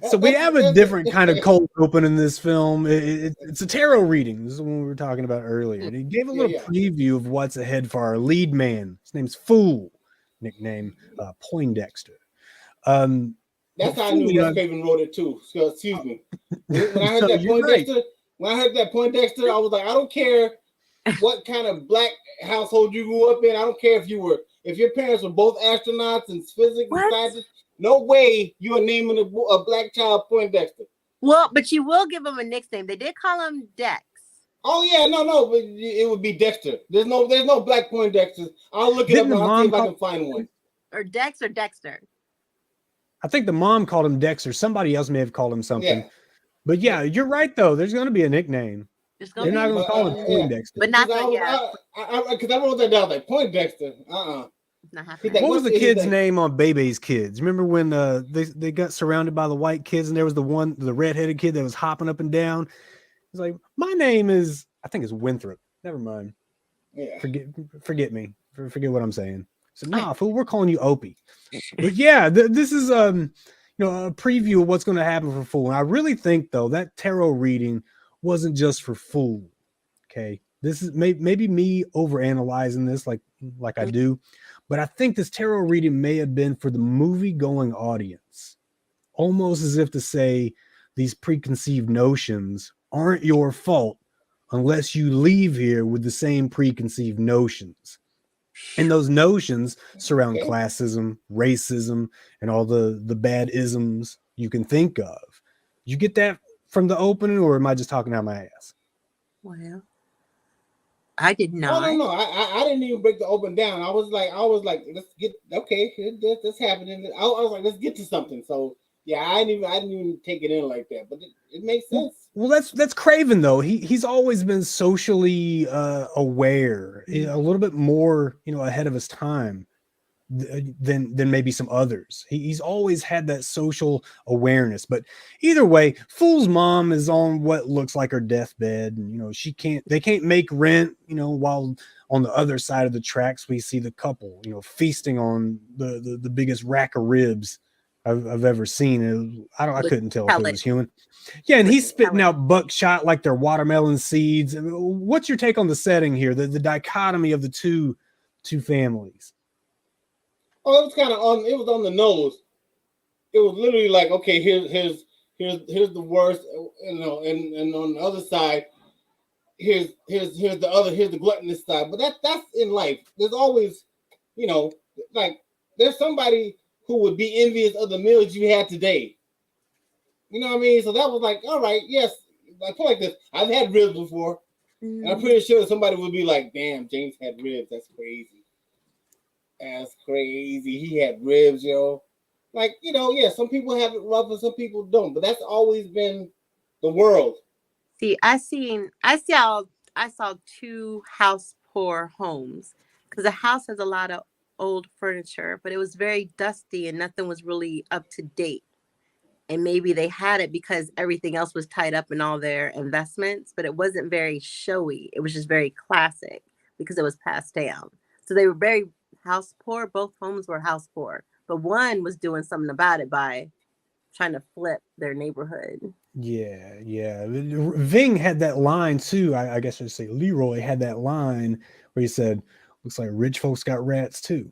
So we have a different kind of cold open in this film. It's a tarot reading. This is one we were talking about earlier. And he gave a little preview of what's ahead for our lead man. His name's Fool, nickname Poindexter. That's how I knew Wes Craven wrote it too. So, excuse me. When I heard that Poindexter, I was like, I don't care what kind of black household you grew up in. I don't care if your parents were both astronauts and physics and scientists. No way you are naming a black child Poindexter. Well, but you will give him a nickname. They did call him Dex. Oh yeah, no, but it would be Dexter. There's no black Poindexters. I'll look it up and I'll see if I can find one. Or Dex or Dexter. I think the mom called him Dexter. Somebody else may have called him something. Yeah. But yeah, you're right though. There's going to be a nickname. They're not going to call him Poindexter. But not because I wrote that down like Poindexter. What was the kid's name on Bebe's Kids? Remember when they got surrounded by the white kids and there was the redheaded kid that was hopping up and down? He's like, my name is, I think it's Winthrop. Never mind. Yeah. Forget me. Forget what I'm saying. So nah, fool, we're calling you Opie. But yeah, this is a preview of what's going to happen for Fool. And I really think though that tarot reading wasn't just for Fool. Okay, this is maybe me overanalyzing this like I do, but I think this tarot reading may have been for the movie-going audience, almost as if to say these preconceived notions aren't your fault unless you leave here with the same preconceived notions. And those notions surround classism, racism, and all the bad isms you can think of. You get that from the opening, or am I just talking out my ass? Well, I did not. Oh no, I didn't even break the open down. I was like, let's get okay. This happening. I was like, let's get to something. So yeah, I didn't even take it in like that, but it makes sense. Well, that's Craven though. He's always been socially aware, a little bit more, ahead of his time than maybe some others. He's always had that social awareness. But either way, Fool's mom is on what looks like her deathbed, and they can't make rent, while on the other side of the tracks we see the couple, feasting on the biggest rack of ribs I've ever seen. I couldn't tell if it was human. Yeah, and he's spitting out buckshot like they're watermelon seeds. What's your take on the setting here? The dichotomy of the two families. Oh, it was kind of it was on the nose. It was literally like, okay, here's the worst, and on the other side, here's the gluttonous side. But that's in life. There's always, like there's somebody who would be envious of the meals you had today. You know what I mean? So that was like, all right, yes. I feel like this. I've had ribs before, and I'm pretty sure somebody would be like, damn, James had ribs. That's crazy. That's crazy. He had ribs, Like, yeah, some people have it rough and some people don't, but that's always been the world. See, I saw two house poor homes, because the house has a lot of old furniture, but it was very dusty and nothing was really up to date. And maybe they had it because everything else was tied up in all their investments, but it wasn't very showy. It was just very classic because it was passed down. So they were very house poor. Both homes were house poor, but one was doing something about it by trying to flip their neighborhood. Yeah. Ving had that line too. I guess I should say Leroy had that line where he said, "Looks like rich folks got rats too."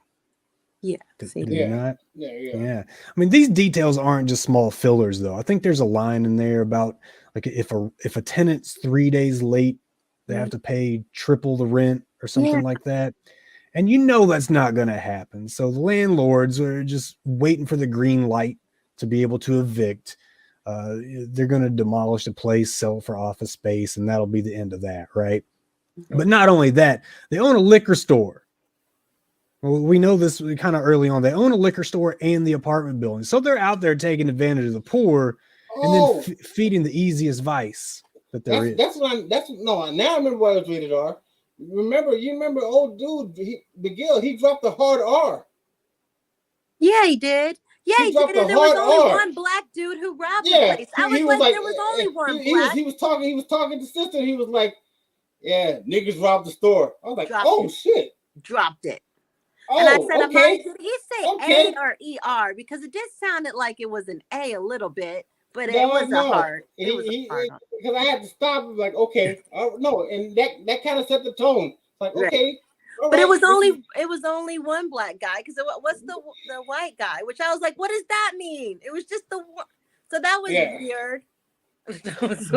Yeah. Did he not? Yeah. I mean, these details aren't just small fillers though. I think there's a line in there about like if a tenant's 3 days late, they have to pay triple the rent or something like that. And that's not going to happen. So the landlords are just waiting for the green light to be able to evict. They're going to demolish the place, sell it for office space, and that'll be the end of that, right? But not only that, they own a liquor store. Well, we know this kind of early on. They own a liquor store and the apartment building. So they're out there taking advantage of the poor and then feeding the easiest vice that there is. Now I remember why it was rated R. You remember old dude, McGill, he dropped the hard R. Yeah, he did. Yeah, he did. And there was only one black dude who robbed the place. I was like, there was only one black. He was talking to sister. He was like, yeah, niggas robbed the store. I was like, shit. Dropped it. Oh, and I said, okay. Did he say A or ER? Because it did sounded like it was an A a little bit, but it was a hard. It was a hard. Because I had to stop and like, okay, no, and that kind of set the tone. Like, okay, but right, it was only one black guy, because what's the white guy? Which I was like, what does that mean? It was just the one. So that was weird.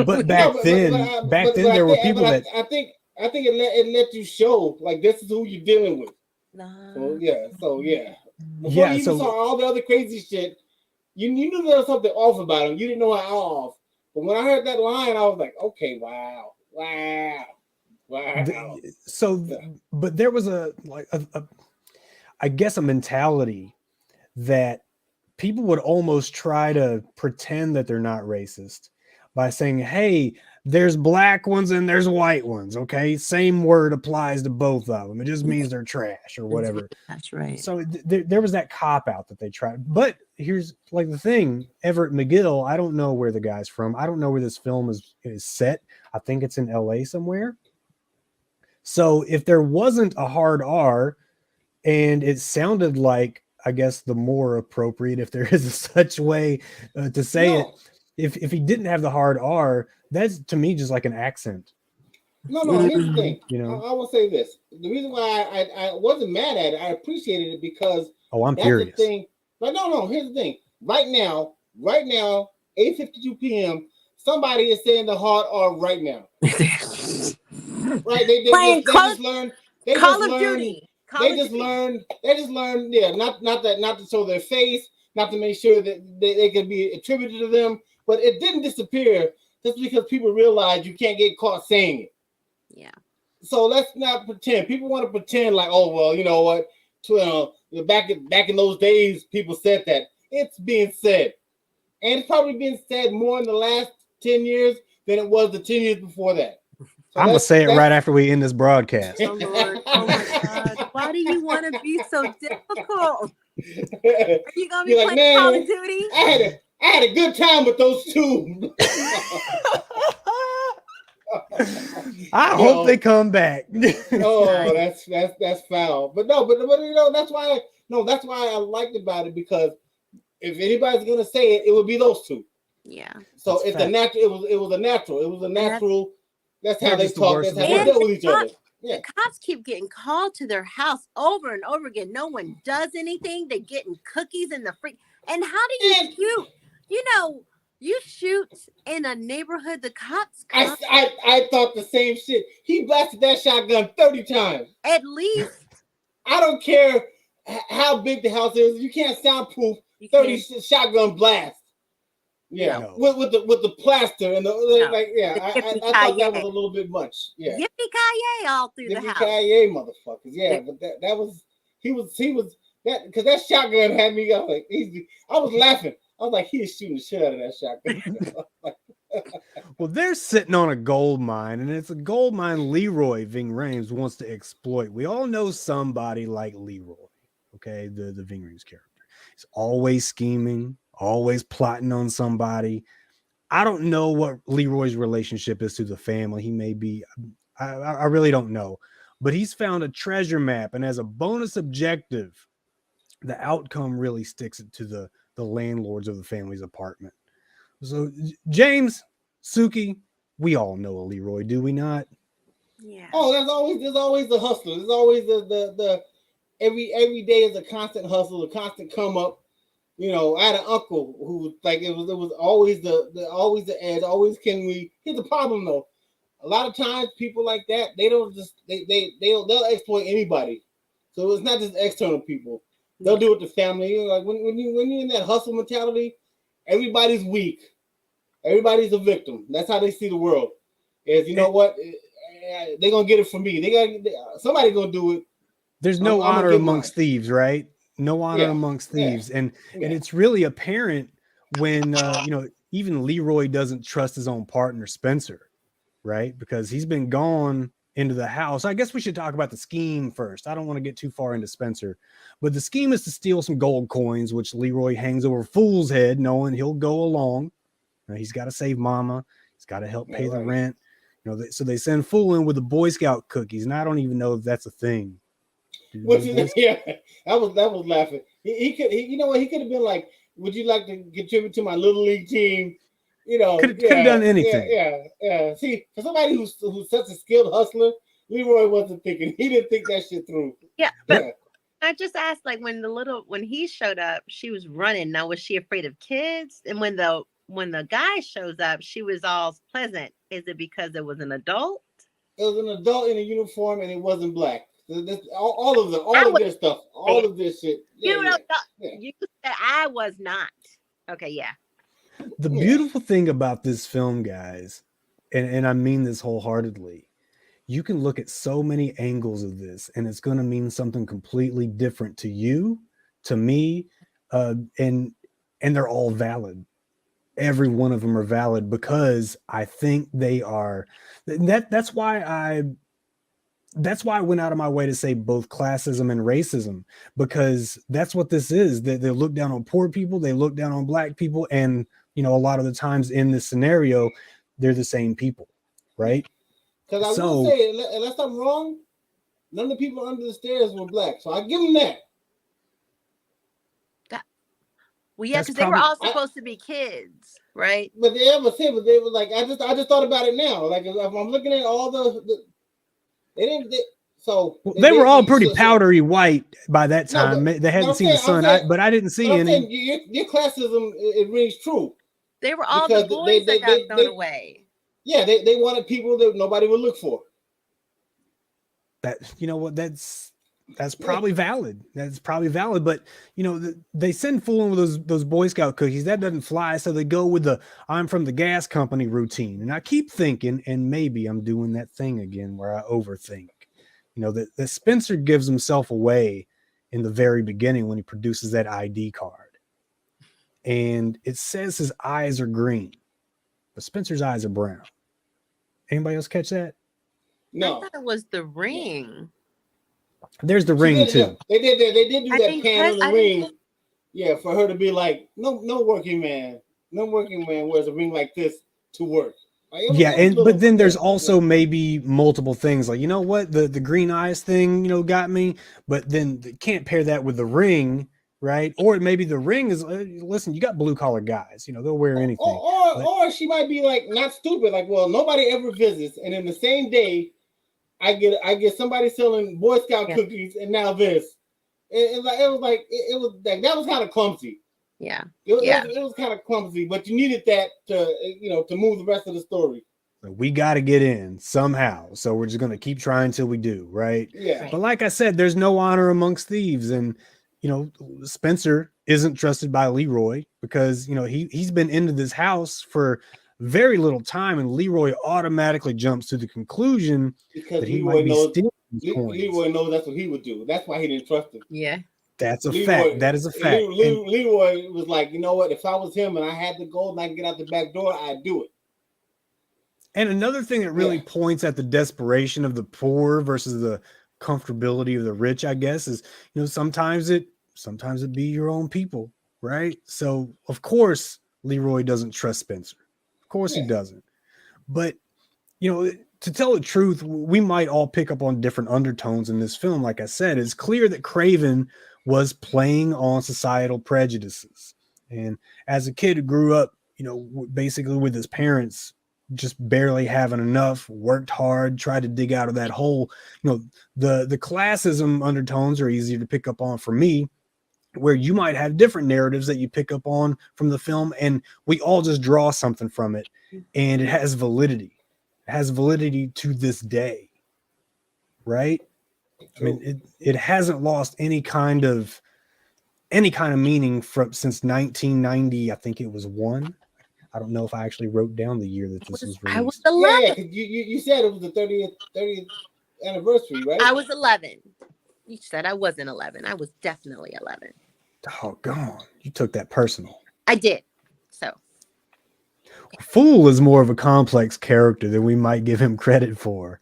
But back then, there were people that I think it let you show like this is who you're dealing with. So yeah. Before you even saw all the other crazy shit, you knew there was something off about him. You didn't know how off. But when I heard that line, I was like, okay, wow. But there was I guess a mentality that people would almost try to pretend that they're not racist by saying, hey, there's black ones and there's white ones. Okay. Same word applies to both of them. It just means they're trash or whatever. That's right. So there was that cop out that they tried. But here's like the thing, Everett McGill, I don't know where the guy's from. I don't know where this film is set. I think it's in LA somewhere. So if there wasn't a hard R and it sounded like, I guess, the more appropriate, if there is such way to say it, if he didn't have the hard R, that's to me just like an accent. No, here's the thing. I will say this. The reason why I wasn't mad at it, I appreciated it because I'm furious. The thing. But no, here's the thing. Right now, 8:52 p.m., somebody is saying the hard R right now. Right? They just learned. Call of Duty. They just learned. Yeah, not to show their face, not to make sure that they can be attributed to them. But it didn't disappear just because people realized you can't get caught saying it. Yeah. So let's not pretend. People want to pretend like, oh well, you know what? Back in those days, people said that. It's being said, and it's probably being said more in the last 10 years than it was the 10 years before that. So I'm gonna say it right after we end this broadcast. Oh Lord! Oh my God! Why do you want to be so difficult? Are you gonna be like, playing Call of Duty? I had a good time with those two. I hope they come back. Oh, that's foul. But you know, that's why I liked about it, because if anybody's gonna say it, it would be those two. Yeah. So it's a natural. It was a natural. That's how they talk. That's how they deal with each other. Yeah. The cops keep getting called to their house over and over again. No one does anything. They're getting cookies in the free. And how do you shoot? You know, you shoot in a neighborhood. The cops come. I thought the same shit. He blasted that shotgun 30 times. At least. I don't care how big the house is. You can't soundproof 30 shotgun blast. Yeah, no. with the plaster and the I thought that was a little bit much. Yeah, yippee-ki-yay all through the house. Yippee-ki-yay, motherfuckers. Yeah, but that was he was that, because that shotgun had me. I was laughing. I was like, he is shooting the shit out of that shotgun. Well, they're sitting on a gold mine, and it's a gold mine Leroy Ving Rhames wants to exploit. We all know somebody like Leroy, okay, the Ving Rhames character. He's always scheming, always plotting on somebody. I don't know what Leroy's relationship is to the family. He may be, I really don't know, but he's found a treasure map, and as a bonus objective, the outcome really sticks it to the landlords of the family's apartment. So James, Suki, we all know a Leroy, do we not? Yeah. Oh, there's always the hustler. There's always the every day is a constant hustle, a constant come up. You know, I had an uncle who like it was always the edge. Always can we? Here's the problem though. A lot of times people like that, they'll exploit anybody. So it's not just external people. They'll do it to family. You know, like when you're in that hustle mentality, everybody's weak. Everybody's a victim. That's how they see the world. Is, you know what? They're gonna get it from me. Somebody gonna do it. There's no honor amongst thieves, right? No honor amongst thieves. And it's really apparent when even Leroy doesn't trust his own partner, Spencer, right? Because he's been gone into the house. I guess we should talk about the scheme first. I don't want to get too far into Spencer, but the scheme is to steal some gold coins, which Leroy hangs over Fool's head, knowing he'll go along. He's got to save Mama. He's got to help pay the rent. So they send Fool in with the Boy Scout cookies, and I don't even know if that's a thing. That was laughing. He could have been like, "Would you like to contribute to my little league team?" Could have done anything. Yeah. See, for somebody who's such a skilled hustler, Leroy wasn't thinking. He didn't think that shit through. Yeah, but I just asked, like, when he showed up, she was running. Now, was she afraid of kids? And when the guy shows up, she was all pleasant. Is it because it was an adult? It was an adult in a uniform, and it wasn't black. All of this stuff, all of this shit. You said I was not. Okay, yeah. The beautiful thing about this film, guys, and I mean this wholeheartedly, you can look at so many angles of this, and it's going to mean something completely different to you, to me, and they're all valid. Every one of them are valid because I think they are. That's why I went out of my way to say both classism and racism, because that's what this is. They look down on poor people, they look down on black people, and a lot of the times in this scenario, they're the same people, right? Because I will say, unless I'm wrong, none of the people under the stairs were black, so I give them that. Well, yeah, because they were all supposed to be kids, right? But they were like, I just thought about it now. Like, if I'm looking at all they were all pretty powdery white by that time. They hadn't seen the sun, but I didn't see any. Your classism, it rings true. They were all the boys that got thrown away. Yeah, they wanted people that nobody would look for. That, you know what? That's That's probably valid. But they send Fool in with those Boy Scout cookies. That doesn't fly. So they go with the I'm from the gas company routine. And I keep thinking, and maybe I'm doing that thing again where I overthink, that Spencer gives himself away in the very beginning when he produces that ID card. And it says his eyes are green, but Spencer's eyes are brown. Anybody else catch that? No. I thought it was the ring. There's the ring too. They did do that pan on the ring. Yeah, for her to be like, no working man wears a ring like this to work. Like, but then there's also maybe multiple things. Like, you know what, the green eyes thing, got me. But then can't pair that with the ring, right? Or maybe the ring is listen. You got blue collar guys, they'll wear anything. Or she might be like not stupid. Like, well, nobody ever visits, and in the same day, I get somebody selling Boy Scout cookies, and now this. It was like that was kind of clumsy. Yeah. It was kind of clumsy, but you needed that to move the rest of the story. We got to get in somehow, so we're just gonna keep trying till we do, right? Yeah. But like I said, there's no honor amongst thieves, and Spencer isn't trusted by Leroy because he's been into this house for very little time, and Leroy automatically jumps to the conclusion because that he Leroy might be knows, stealing these coins. Leroy knows that's what he would do. That's why he didn't trust him. Yeah, that's a fact. That is a fact. Leroy was like, you know what? If I was him and I had the gold and I could get out the back door, I'd do it. And another thing that really points at the desperation of the poor versus the comfortability of the rich, I guess, is sometimes it be your own people, right? So of course Leroy doesn't trust Spencer. Of course he doesn't. But to tell the truth, we might all pick up on different undertones in this film. Like I said, it's clear that Craven was playing on societal prejudices. And as a kid who grew up, basically with his parents just barely having enough, worked hard, tried to dig out of that hole, the classism undertones are easier to pick up on for me, where you might have different narratives that you pick up on from the film, and we all just draw something from it, and it has validity. It has validity to this day, right? I mean, it hasn't lost any kind of meaning since 1990. I think it was one. I don't know if I actually wrote down the year that this was released. I was 11. Yeah, you said it was the 30th anniversary, right? I was 11. You said I wasn't 11. I was definitely 11. Doggone, you took that personal. I did. So. Fool is more of a complex character than we might give him credit for.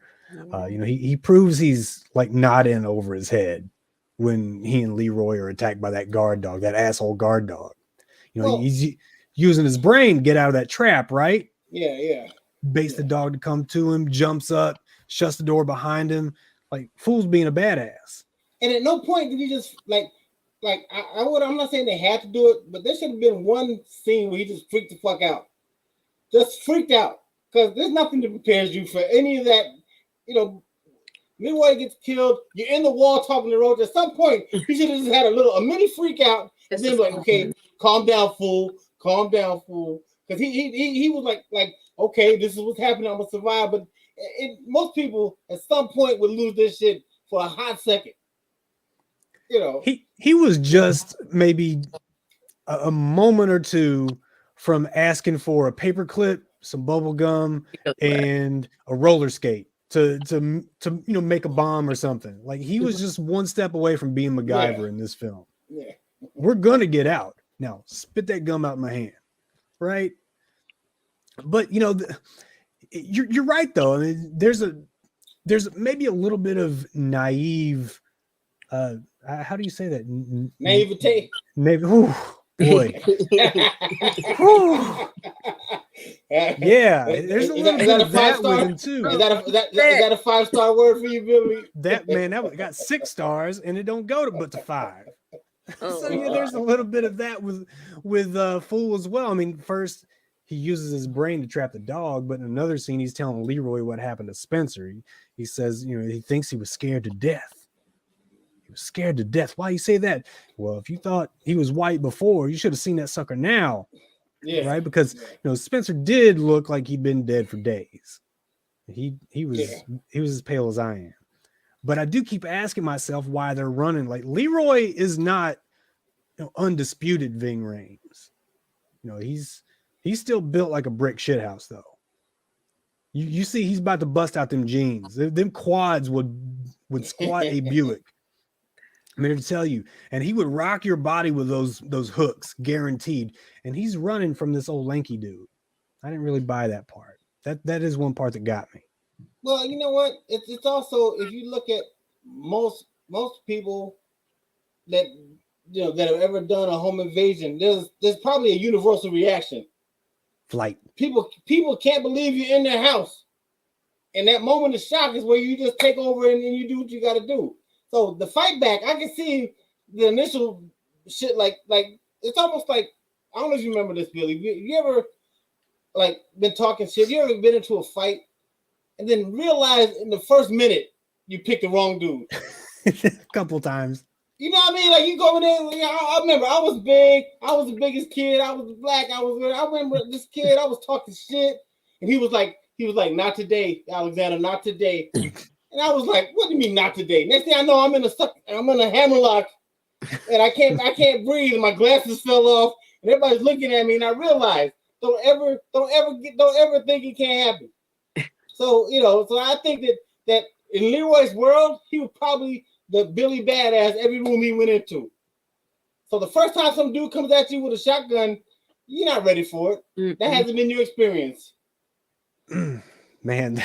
He proves he's like not in over his head when he and Leroy are attacked by that asshole guard dog. He's using his brain to get out of that trap, right? Yeah. Baits the dog to come to him, jumps up, shuts the door behind him. Like, Fool's being a badass. And at no point did he just I'm not saying they had to do it, but there should have been one scene where he just freaked the fuck out. Just freaked out. Because there's nothing that prepares you for any of that. Leroy gets killed. You're in the wall talking to Roach. At some point, he should have just had a mini freak out. And then like, okay, calm down, fool. Calm down, fool. Because he was like, okay, this is what's happening. I'm gonna survive. But most people at some point would lose this shit for a hot second. He was just maybe a moment or two from asking for a paperclip, some bubble gum, and a roller skate to make a bomb or something. Like, he was just one step away from being MacGyver in this film. Yeah. We're gonna get out. Now, spit that gum out in my hand, right? But you're right though. I mean, there's maybe a little bit of naive. How do you say that? Naivete. Boy. Yeah, there's a little bit of that with him too. Is that a 5-star word for you, Billy? That got 6 stars, and it don't go to 5. So there's a little bit of that with Fool as well. I mean, first he uses his brain to trap the dog, but in another scene he's telling Leroy what happened to Spencer. He says, he thinks he was scared to death. He was scared to death. Why you say that? Well, if you thought he was white before, you should have seen that sucker now. Yeah. Right? Because Spencer did look like he'd been dead for days. He was as pale as I But I do keep asking myself why they're running. Like Leroy is not undisputed Ving Rhames. He's still built like a brick shithouse though. You see, he's about to bust out them jeans. Them quads would squat a Buick. I'm here to tell you, and he would rock your body with those hooks, guaranteed. And he's running from this old lanky dude. I didn't really buy that part. That is one part that got me. Well, you know what? It's also, if you look at most people that that have ever done a home invasion, there's probably a universal reaction. Flight. People can't believe you're in their house, and that moment of shock is where you just take over and you do what you got to do. So the fight back, I can see the initial shit. Like it's almost like, I don't know if you remember this, Billy. You ever like been talking shit? You ever been into a fight and then realize in the first minute you picked the wrong dude? A couple times. You know what I mean? Like you go over there. I remember I was big. I was the biggest kid. I was black. I remember this kid. I was talking shit, and he was like, "Not today, Alexander. Not today." And I was like, "What do you mean not today?" Next thing I know, I'm in a hammerlock, and I can't breathe. And my glasses fell off, and everybody's looking at me. And I realized, don't ever think it can't happen. So so I think that in Leroy's world, he was probably the Billy Badass every room he went into. So the first time some dude comes at you with a shotgun, you're not ready for it. Mm-hmm. That hasn't been your experience. Man,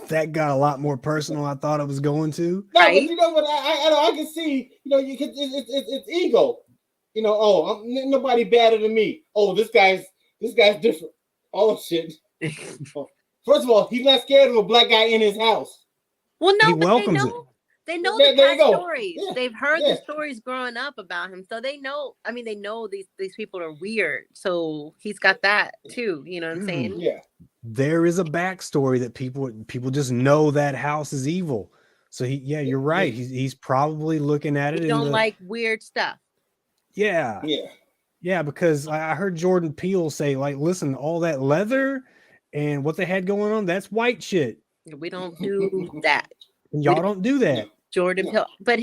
that got a lot more personal than I thought it was going to. No, right? But you know what? I can see, it's ego. I'm nobody better than me. Oh, this guy's different. Oh shit. First of all, he's not scared of a black guy in his house. Well, no, he but welcomes it. They know the past stories. Yeah. They've heard the stories growing up about him, so they know. I mean, they know these people are weird. So he's got that too. You know what I'm saying? Yeah. There is a backstory that people just know that house is evil. So you're right. He's probably looking at it. He don't like weird stuff. Yeah. Yeah. Because I heard Jordan Peele say, like, listen, all that leather and what they had going on, that's white shit. We don't do that. Y'all don't do that. Jordan Peele, but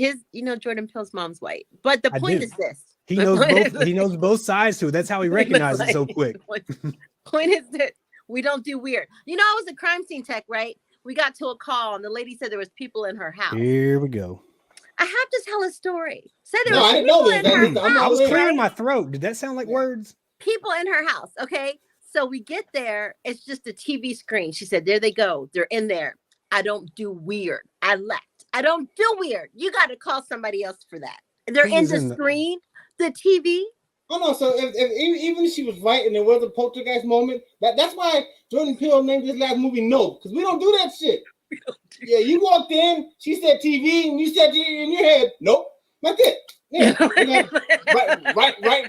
Jordan Peele's mom's white. But the point is this: he knows both. He knows both sides too. That's how he recognizes it so quick. Point is that we don't do weird. I was a crime scene tech, right? We got to a call, and the lady said there was people in her house. Here we go. I have to tell a story. Said there was people in her house. I was clearing my throat. Did that sound like words? People in her house. Okay, so we get there. It's just a TV screen. She said, "There they go. They're in there. I don't do weird. I left. I don't do weird. You got to call somebody else for that. They're in the screen, the TV." Oh no! So if even if she was right and there was a poltergeist moment, that's why Jordan Peele named his last movie "No," because we don't do that shit. Yeah, you walked in, she said TV, and you said in your head, "Nope, that's it." Yeah,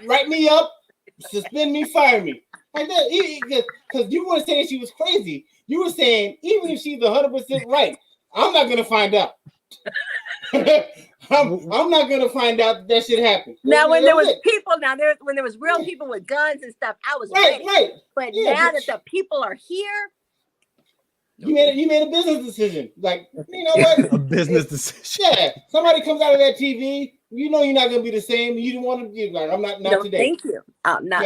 write me up, suspend me, fire me, like that. Because you weren't saying she was crazy. You were saying even if she's 100% right, I'm not gonna find out. I'm not gonna find out that shit happened. Now, when there was real people with guns and stuff, I was ready. Right. But now that the people are here, you made a business decision. Like, you know what? A business decision. Yeah. Somebody comes out of that TV. You're not gonna be the same. You don't want to be like, I'm not today. Thank you. Not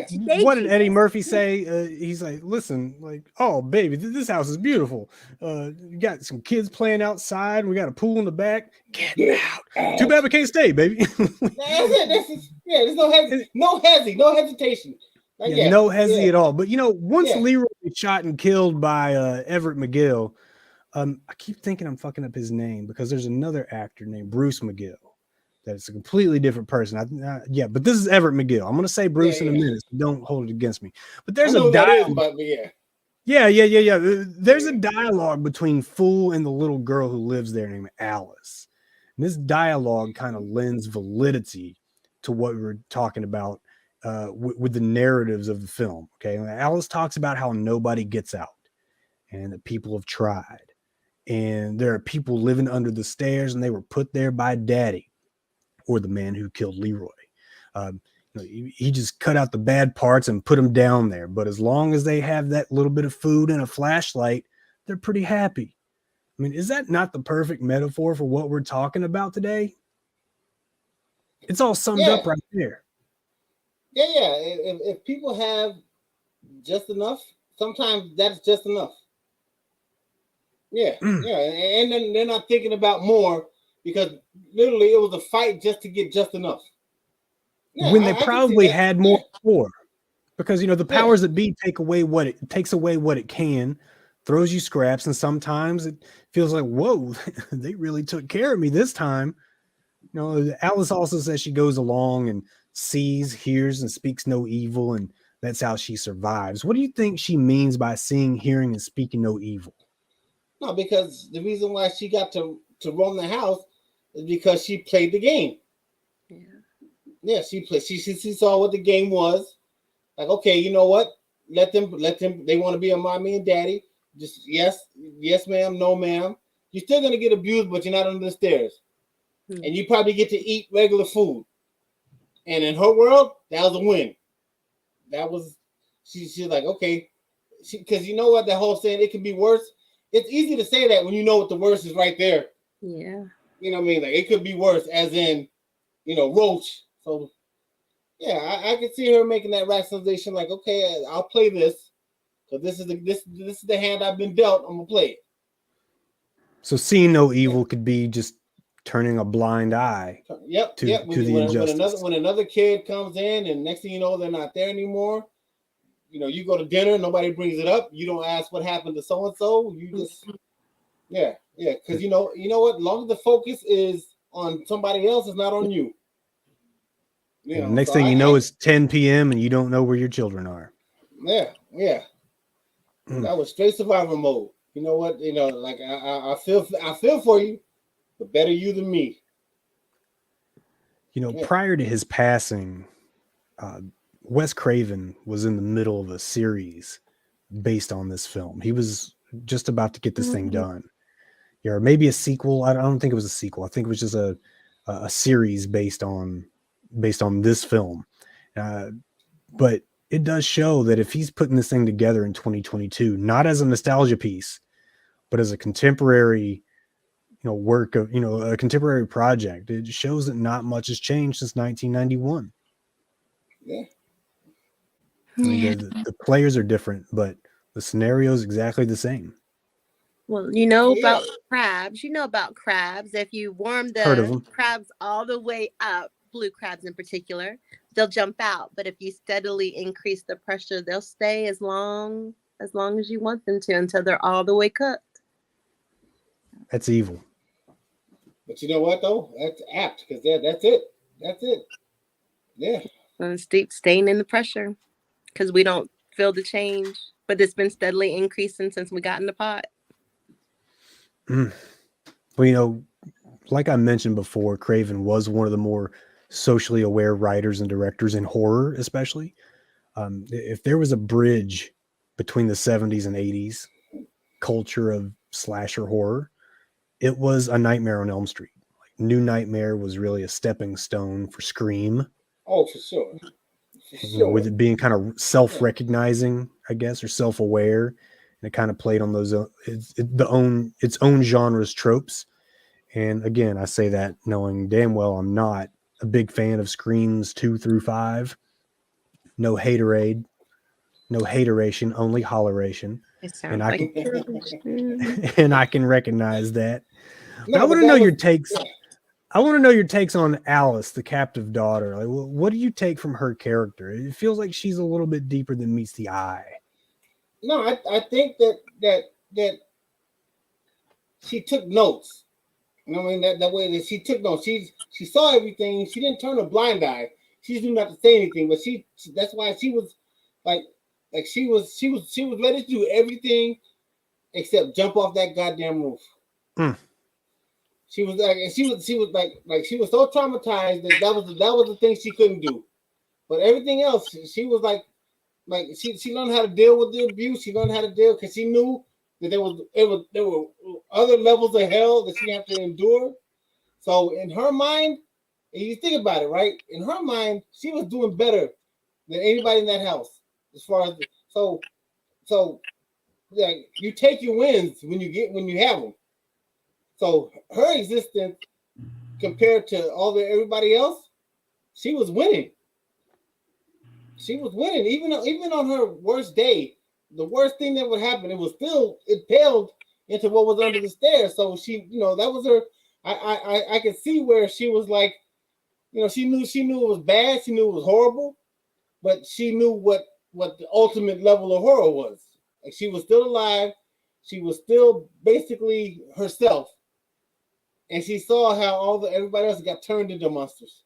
today. What did Eddie Murphy say? He's like, listen, like, oh baby, this house is beautiful. You got some kids playing outside. We got a pool in the back. Get out. Too bad we can't stay, baby. That's it. There's no hesitation. Like, no hesitation at all. But once Leroy was shot and killed by Everett McGill, I keep thinking I'm fucking up his name because there's another actor named Bruce McGill. That's a completely different person. But this is Everett McGill. I'm going to say Bruce in a minute. So don't hold it against me. But there's a dialogue. There's a dialogue between Fool and the little girl who lives there named Alice. And this dialogue kind of lends validity to what we were talking about with the narratives of the film. Okay, Alice talks about how nobody gets out, and that people have tried, and there are people living under the stairs, and they were put there by Daddy. Or the man who killed Leroy. He just cut out the bad parts and put them down there. But as long as they have that little bit of food and a flashlight, they're pretty happy. I mean, is that not the perfect metaphor for what we're talking about today? It's all summed up right there. Yeah. If people have just enough, sometimes that's just enough. Yeah. And then they're not thinking about more because literally it was a fight just to get just enough. Yeah, when they probably had more before. Because the powers that be takes away what it can, throws you scraps, and sometimes it feels like, whoa, they really took care of me this time. Alice also says she goes along and sees, hears, and speaks no evil, and that's how she survives. What do you think she means by seeing, hearing, and speaking no evil? No, because the reason why she got to roam the house is because she played the game. Yeah, she played. She saw what the game was. Like, okay, you know what? Let them. They want to be a mommy and daddy. Just yes, ma'am, no, ma'am. You're still gonna get abused, but you're not under the stairs, and you probably get to eat regular food. And in her world, that was a win. That was she's like, okay, because you know what, that whole saying, it can be worse. It's easy to say that when you know what the worst is right there. Yeah. You know what I mean? Like, it could be worse, as in, roach. So. Yeah, I could see her making that rationalization, like, okay, I'll play this, because this is the hand I've been dealt. I'm gonna play it. So seeing no evil could be just turning a blind eye. Yep. To the injustice. When another kid comes in, and next thing you know, they're not there anymore. You go to dinner, nobody brings it up. You don't ask what happened to so and so. You just, because you know what? As long as the focus is on somebody else, it's not on you. Next thing you know, it's 10 p.m. and you don't know where your children are. Yeah. That was straight survival mode. You know what? Like I feel for you, but better you than me. Prior to his passing, Wes Craven was in the middle of a series based on this film. He was just about to get this thing done. Or maybe a sequel. I don't think it was a sequel. I think it was just a series based on this film. But it does show that if he's putting this thing together in 2022, not as a nostalgia piece, but as a contemporary, work of, a contemporary project, it shows that not much has changed since 1991. Yeah. I mean, the players are different, but the scenario is exactly the same. Well, about crabs. If you warm the crabs all the way up, blue crabs in particular, they'll jump out. But if you steadily increase the pressure, they'll stay as long as you want them to, until they're all the way cooked. That's evil. But you know what, though? That's apt, because that's it. Yeah. And staying in the pressure, because we don't feel the change, but it's been steadily increasing since we got in the pot. Well, like I mentioned before, Craven was one of the more socially aware writers and directors in horror, especially. If there was a bridge between the 70s and 80s culture of slasher horror, it was A Nightmare on Elm Street. Like, New Nightmare was really a stepping stone for Scream. Oh, for sure. With it being kind of self-recognizing, I guess, or self-aware, and it kind of played on those its own genre's tropes. And again, I say that knowing damn well I'm not a big fan of Screams 2 through 5. No haterade, no hateration, only holleration. And I can recognize that. But I want to know your takes. I want to know your takes on Alice, the captive daughter. Like, what do you take from her character? It feels like she's a little bit deeper than meets the eye. No, I think that she took notes. You know what I mean? That way that she took notes. She saw everything. She didn't turn a blind eye. She just knew not to say anything. But that's why she was like she was ready to do everything except jump off that goddamn roof. She was so traumatized that was the thing she couldn't do. But everything else, she was like she learned how to deal with the abuse. She learned how to deal, because she knew that there were other levels of hell that she had to endure. So in her mind, and you think about it, right? In her mind, she was doing better than anybody in that house. As far as so yeah, you take your wins when you have them. So her existence compared to everybody else, she was winning. She was winning, even on her worst day. The worst thing that would happen, it paled into what was under the stairs. So she, that was her. I could see where she was like, she knew it was bad. She knew it was horrible, but she knew what the ultimate level of horror was. Like, she was still alive. She was still basically herself, and she saw how everybody else got turned into monsters.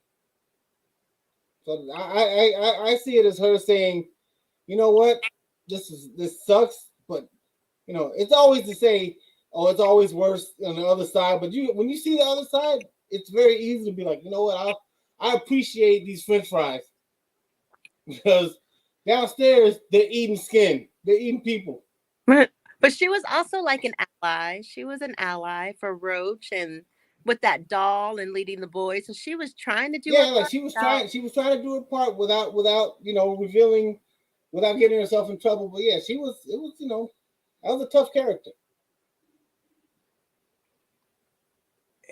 So I see it as her saying, you know what, this sucks, but it's always to say, oh, it's always worse on the other side. But when you see the other side, it's very easy to be like, you know what, I appreciate these French fries because downstairs they're eating skin, they're eating people. But she was also like an ally. She was an ally for Roach and with that doll and leading the boys. So she was trying to do her part. She was trying to do her part without revealing, without getting herself in trouble. But yeah, it was that was a tough character.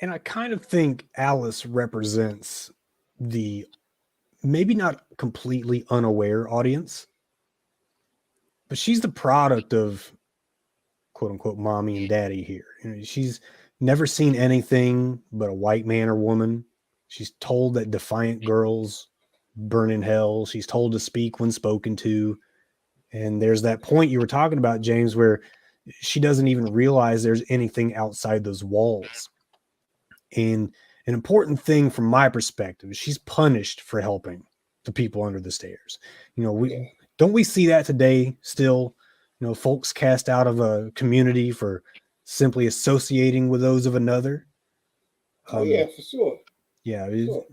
And I kind of think Alice represents the maybe not completely unaware audience, but she's the product of quote unquote mommy and daddy here. She's never seen anything but a white man or woman. She's told that defiant girls burn in hell. She's told to speak when spoken to. And there's that point you were talking about, James, where she doesn't even realize there's anything outside those walls. And an important thing from my perspective is she's punished for helping the people under the stairs. Don't we see that today still? Folks cast out of a community for simply associating with those of another. Oh yeah, for sure. Yeah, sure.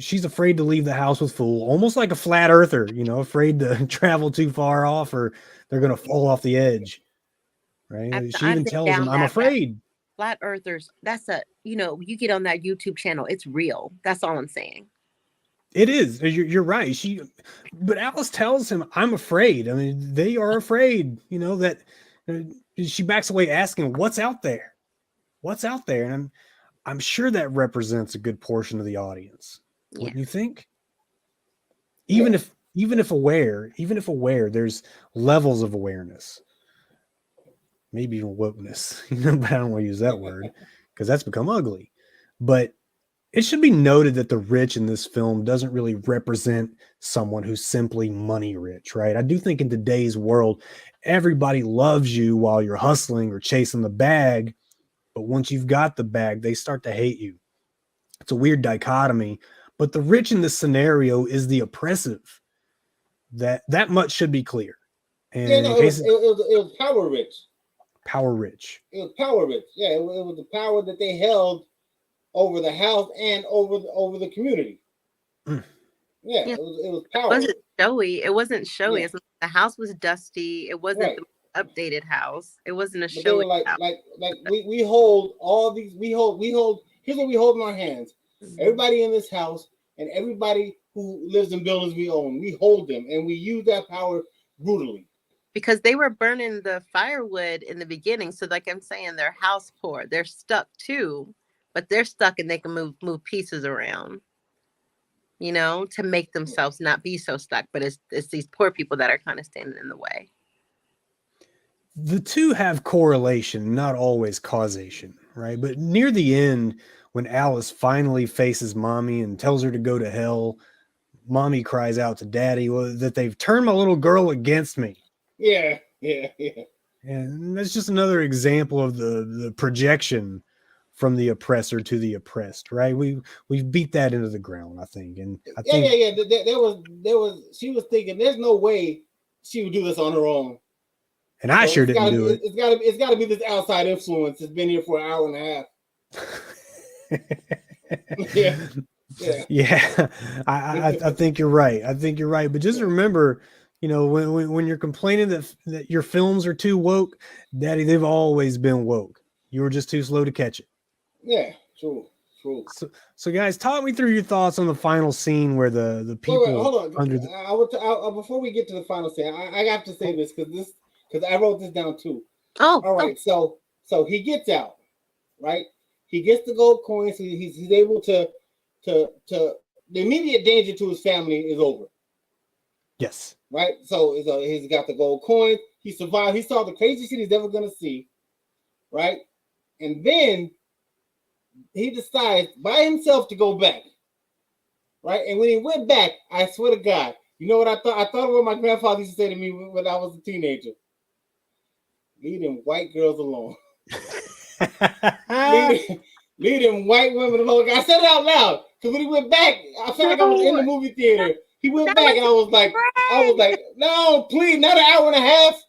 She's afraid to leave the house with fool, almost like a flat earther. Afraid to travel too far off, or they're going to fall off the edge. Right? She even tells them, "I'm afraid." Flat earthers. That's you get on that YouTube channel. It's real. That's all I'm saying. It is. You're right. But Alice tells him, "I'm afraid." I mean, they are afraid. That she backs away, asking, "What's out there? What's out there?" And I'm sure that represents a good portion of the audience. Yeah. Wouldn't you think? Even if aware, there's levels of awareness. Maybe even wokeness. But I don't want to use that word because that's become ugly. But it should be noted that the rich in this film doesn't really represent someone who's simply money rich, right? I do think in today's world, everybody loves you while you're hustling or chasing the bag. But once you've got the bag, they start to hate you. It's a weird dichotomy. But the rich in this scenario is the oppressive. That much should be clear. And it was power rich. Power rich. It was power rich. Yeah, it was the power that they held over the house and over the community. Yeah, it was power. It wasn't showy. It wasn't showy. Yeah. The house was dusty. It wasn't the updated house. It wasn't a showy house. We hold all these. We hold. Here's what we hold in our hands. Mm-hmm. Everybody in this house and everybody who lives in buildings we own, we hold them and we use that power brutally. Because they were burning the firewood in the beginning. So like I'm saying, they're house poor. They're stuck too, but they're stuck and they can move pieces around, to make themselves not be so stuck. But it's these poor people that are kind of standing in the way. The two have correlation, not always causation, right? But near the end, when Alice finally faces Mommy and tells her to go to hell, Mommy cries out to Daddy that they've turned my little girl against me. Yeah. And that's just another example of the projection from the oppressor to the oppressed, right? We've beat that into the ground, I think. And I think there was she was thinking there's no way she would do this on her own. And I sure didn't do it. It's gotta be this outside influence that's been here for an hour and a half. Yeah. I think you're right. But just remember, when you're complaining that your films are too woke, Daddy, they've always been woke. You were just too slow to catch it. Yeah, true. So guys, talk me through your thoughts on the final scene where the people. Wait, hold on. Before we get to the final scene, I have to say this because I wrote this down too. Oh, all right. So he gets out, right? He gets the gold coins. He's able to the immediate danger to his family is over. Yes. Right. So he's got the gold coins. He survived. He saw the craziest shit he's ever gonna see. Right. And then he decides by himself to go back. Right. And when he went back, I swear to God, you know what I thought? I thought of what my grandfather used to say to me when I was a teenager. Leave them white girls alone. leave them white women alone. I said it out loud because when he went back, I felt like I was in the movie theater. He went back and I was like, no, please, not an hour and a half.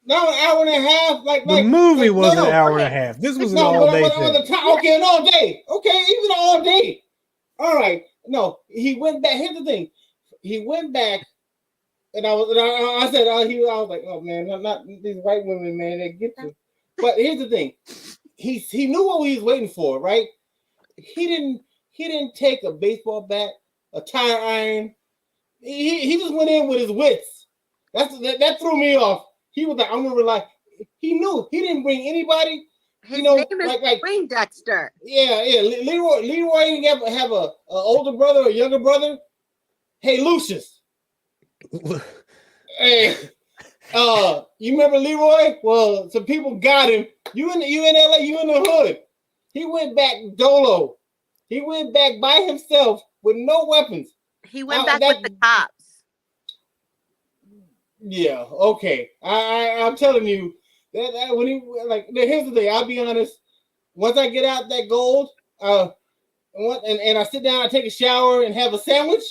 Not an hour and a half. The movie was an hour and a half. This was an all-day thing. Okay, an all day. Okay, even all day. All right. No, he went back. Here's the thing. He went back, and I was like, oh man, not these white women, man. They get you. But here's the thing. He knew what he was waiting for, right? He didn't take a baseball bat, a tire iron. He just went in with his wits. That threw me off. He was like, I'm gonna rely. He knew he didn't bring anybody. His name is like Dexter. Yeah. Leroy didn't have a older brother or younger brother. Hey, Lucius. Hey, you remember Leroy? Well, some people got him. You in LA, you in the hood. He went back dolo. He went back by himself with no weapons. He went back with the cops. Yeah, okay. I'm telling you that when he here's the thing. I'll be honest. Once I get out that gold, and I sit down, I take a shower and have a sandwich.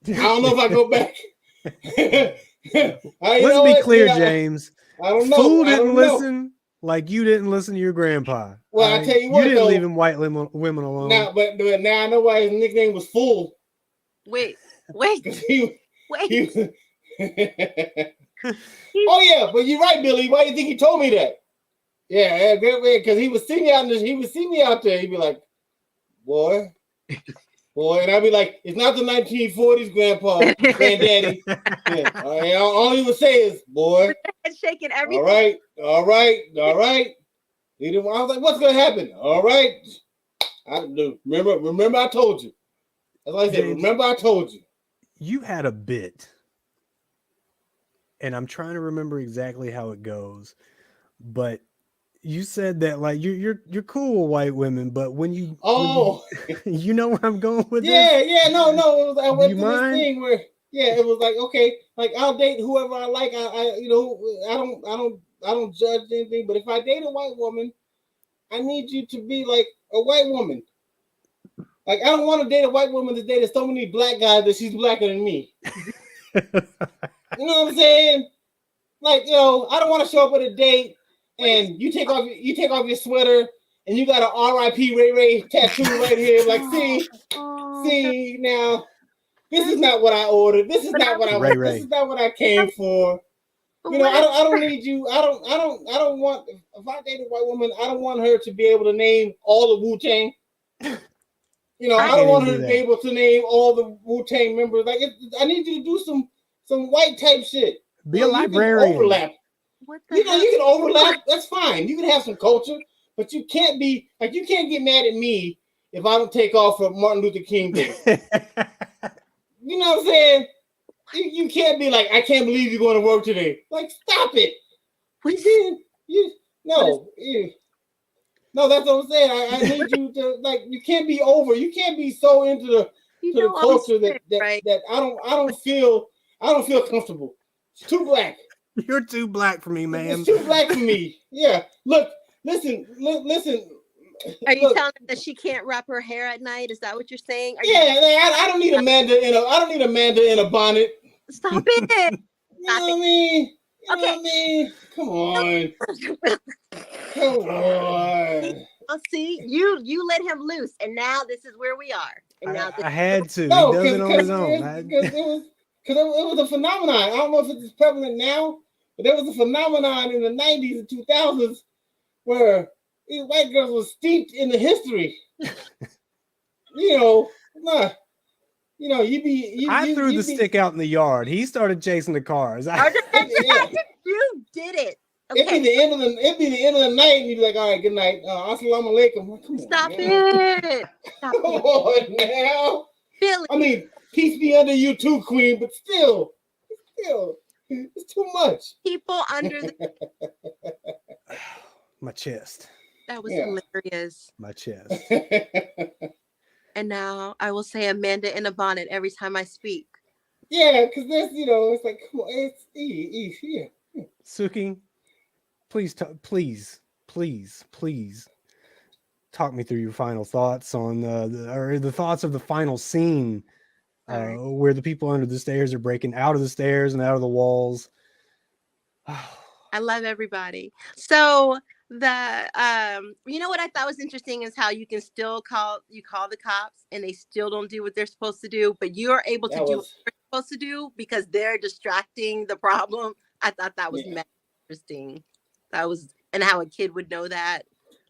I don't know if I go back. Let's be clear, James. I don't know. Fool didn't listen like you didn't listen to your grandpa. Well, I tell you what, you didn't leave him white women alone. Now, but now I know why his nickname was Fool. Wait. Wait. Oh yeah, but you're right, Billy. Why do you think he told me that? Yeah, because he would see me out there. He'd be like, boy, and I'd be like, it's not the 1940s, Grandpa, Granddaddy. Yeah. All he would say is, boy. Shaking everything. All right. I was like, what's gonna happen? All right. I do. Remember I told you. That's what I said. James, remember I told you. You had a bit. And I'm trying to remember exactly how it goes, but you said that like you're cool with white women, but when you you know where I'm going with this? Yeah, no. It was, I went to this thing where it was like, okay, like I'll date whoever I like. I don't judge anything, but if I date a white woman, I need you to be like a white woman. Like I don't want to date a white woman that dated so many black guys that she's blacker than me. You know what I'm saying? Like, I don't want to show up at a date and you take off your sweater and you got an R.I.P. Ray Ray tattoo right here. Like, see now, this is not what I ordered. This is not what I want. This is not what I came for. I don't need you. I don't want. If I date a white woman, I don't want her to be able to name all the Wu-Tang. I don't want her to be able to name all the Wu-Tang members. Like, I need you to do some white type shit. Be a librarian. Overlap. You can overlap. That's fine. You can have some culture, but you can't be like, you can't get mad at me if I don't take off for Martin Luther King Day. You know what I'm saying? You can't be like, I can't believe you're going to work today. Like, stop it. No, that's what I'm saying. I need you to, like, you can't be over. You can't be so into the culture that I don't feel comfortable. It's too black. You're too black for me, man. It's too black for me. Yeah. Look, listen. Are you telling her that she can't wrap her hair at night? Is that what you're saying? I don't need Amanda in a bonnet. Stop it. You know what I mean? You know what I mean? Come on. I'll see. You let him loose, and now this is where we are. And now I had to. He does it on his own. Because it was a phenomenon. I don't know if it's prevalent now, but there was a phenomenon in the 90s and 2000s where these white girls were steeped in the history. I threw the stick out in the yard. He started chasing the cars. You did it. It'd be the end of the night, and you'd be like, all right, good night. Assalamu alaikum. Come on, Stop man. it. Stop Come it. on now. Billy. I mean, peace be under you too, Queen, but still, it's too much. People under the My chest. that was hilarious. My chest. And now I will say Amanda in a bonnet every time I speak. Yeah, because there's, it's like, come on, it's yeah. Suki, please talk me through your final thoughts on the thoughts of the final scene, where the people under the stairs are breaking out of the stairs and out of the walls. I love everybody. So you know what I thought was interesting is how you can still call the cops and they still don't do what they're supposed to do, but you're able to do what they're supposed to do because they're distracting the problem. I thought that was interesting. And how a kid would know that,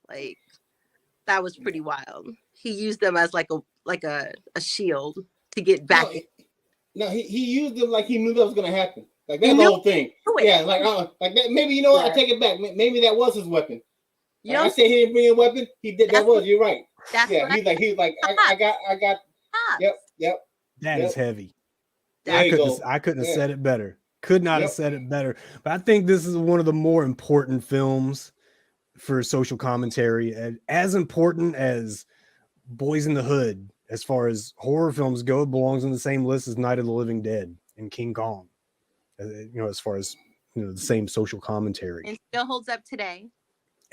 like, that was pretty wild. He used them as like a shield to get back. No, he used them like he knew that was gonna happen. Like that's the whole thing. Yeah, like that. Maybe I take it back. Maybe that was his weapon. Like, I said he didn't bring a weapon. He did. You're right. Yeah, he's like I got. Yep. That is heavy. I couldn't have said it better. Could not have said it better. But I think this is one of the more important films for social commentary, and as important as Boys in the Hood as far as horror films go. It belongs in the same list as Night of the Living Dead and King Kong. As far as the same social commentary, and still holds up today.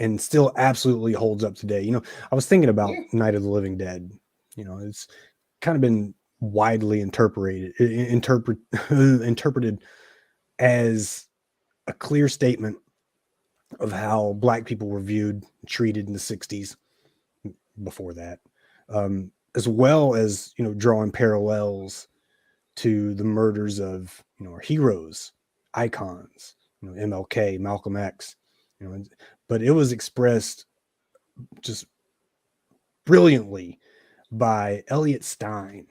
And still absolutely holds up today. I was thinking about Night of the Living Dead. It's kind of been widely interpreted as a clear statement of how Black people were viewed, treated in the 60s, before that, as well as drawing parallels to the murders of our heroes, icons, MLK, Malcolm X, but it was expressed just brilliantly by Elliot Stein.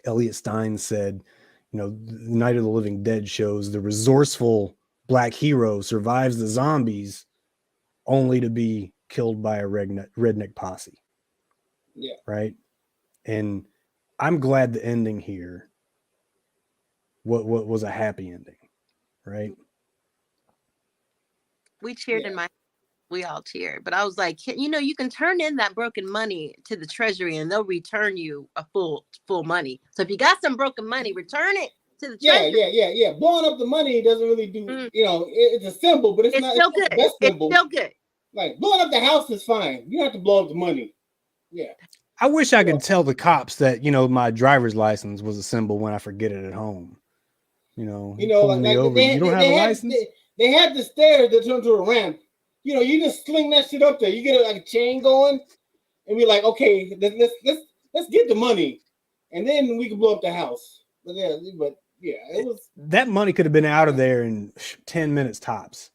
Elliot Stein said, Night of the Living Dead shows the resourceful Black hero survives the zombies only to be killed by a redneck posse. Yeah. Right. And I'm glad the ending here what was a happy ending, right? We cheered we all cheered, but I was like, you can turn in that broken money to the treasury and they'll return you a full money. So if you got some broken money, return it to the treasury. Yeah. Blowing up the money doesn't really do, it's a symbol, but it's not still good. The best symbol. It's still good. Like blowing up the house is fine. You have to blow up the money. Yeah. I wish I could tell the cops that, my driver's license was a symbol when I forget it at home. Like you don't have a license. They had the stairs that turn to a ramp. You just sling that shit up there. You get a chain going, and we're like, okay, let's get the money, and then we can blow up the house. But it was that money could have been out of there in 10 minutes tops.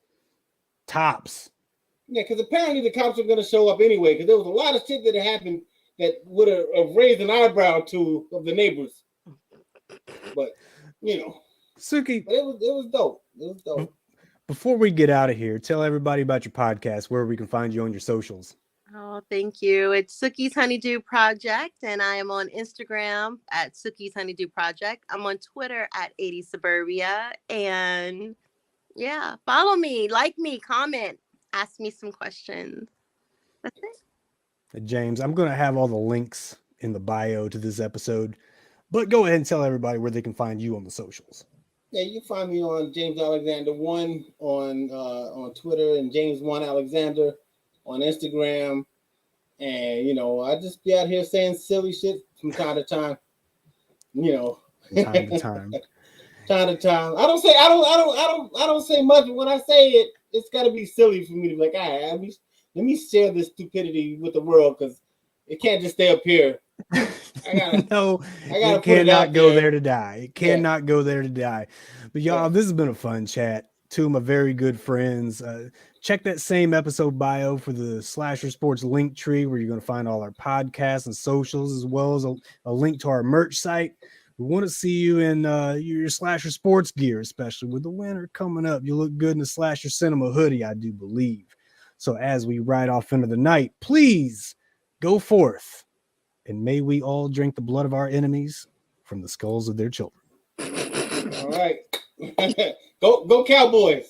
Yeah, because apparently the cops are going to show up anyway. Because there was a lot of shit that happened that would have raised an eyebrow to of the neighbors. But Suki, but it was dope. It was dope. Before we get out of here, tell everybody about your podcast, where we can find you on your socials. Oh, thank you. It's Suki's Honeydew Project, and I am on Instagram at Suki's Honeydew Project. I'm on Twitter at 80 Suburbia, and follow me, like me, comment, ask me some questions. That's it. James, I'm going to have all the links in the bio to this episode, but go ahead and tell everybody where they can find you on the socials. Yeah, you can find me on James Alexander 1 on Twitter and James 1 Alexander on Instagram. And I just be out here saying silly shit from time to time. From time to time. Time to time. I don't say much, but when I say it, it's gotta be silly for me to be like, all right, let me share this stupidity with the world, because it can't just stay up here. It cannot go there to die. It cannot go there to die. But y'all, this has been a fun chat. Two of my very good friends. Check that same episode bio for the Slasher Sports link tree, where you're going to find all our podcasts and socials, as well as a link to our merch site, We want to see you in your slasher sports gear, especially with the winter coming up. You look good in the slasher cinema hoodie, I do believe. So as we ride off into the night, please go forth, and may we all drink the blood of our enemies from the skulls of their children. All right. Go Cowboys.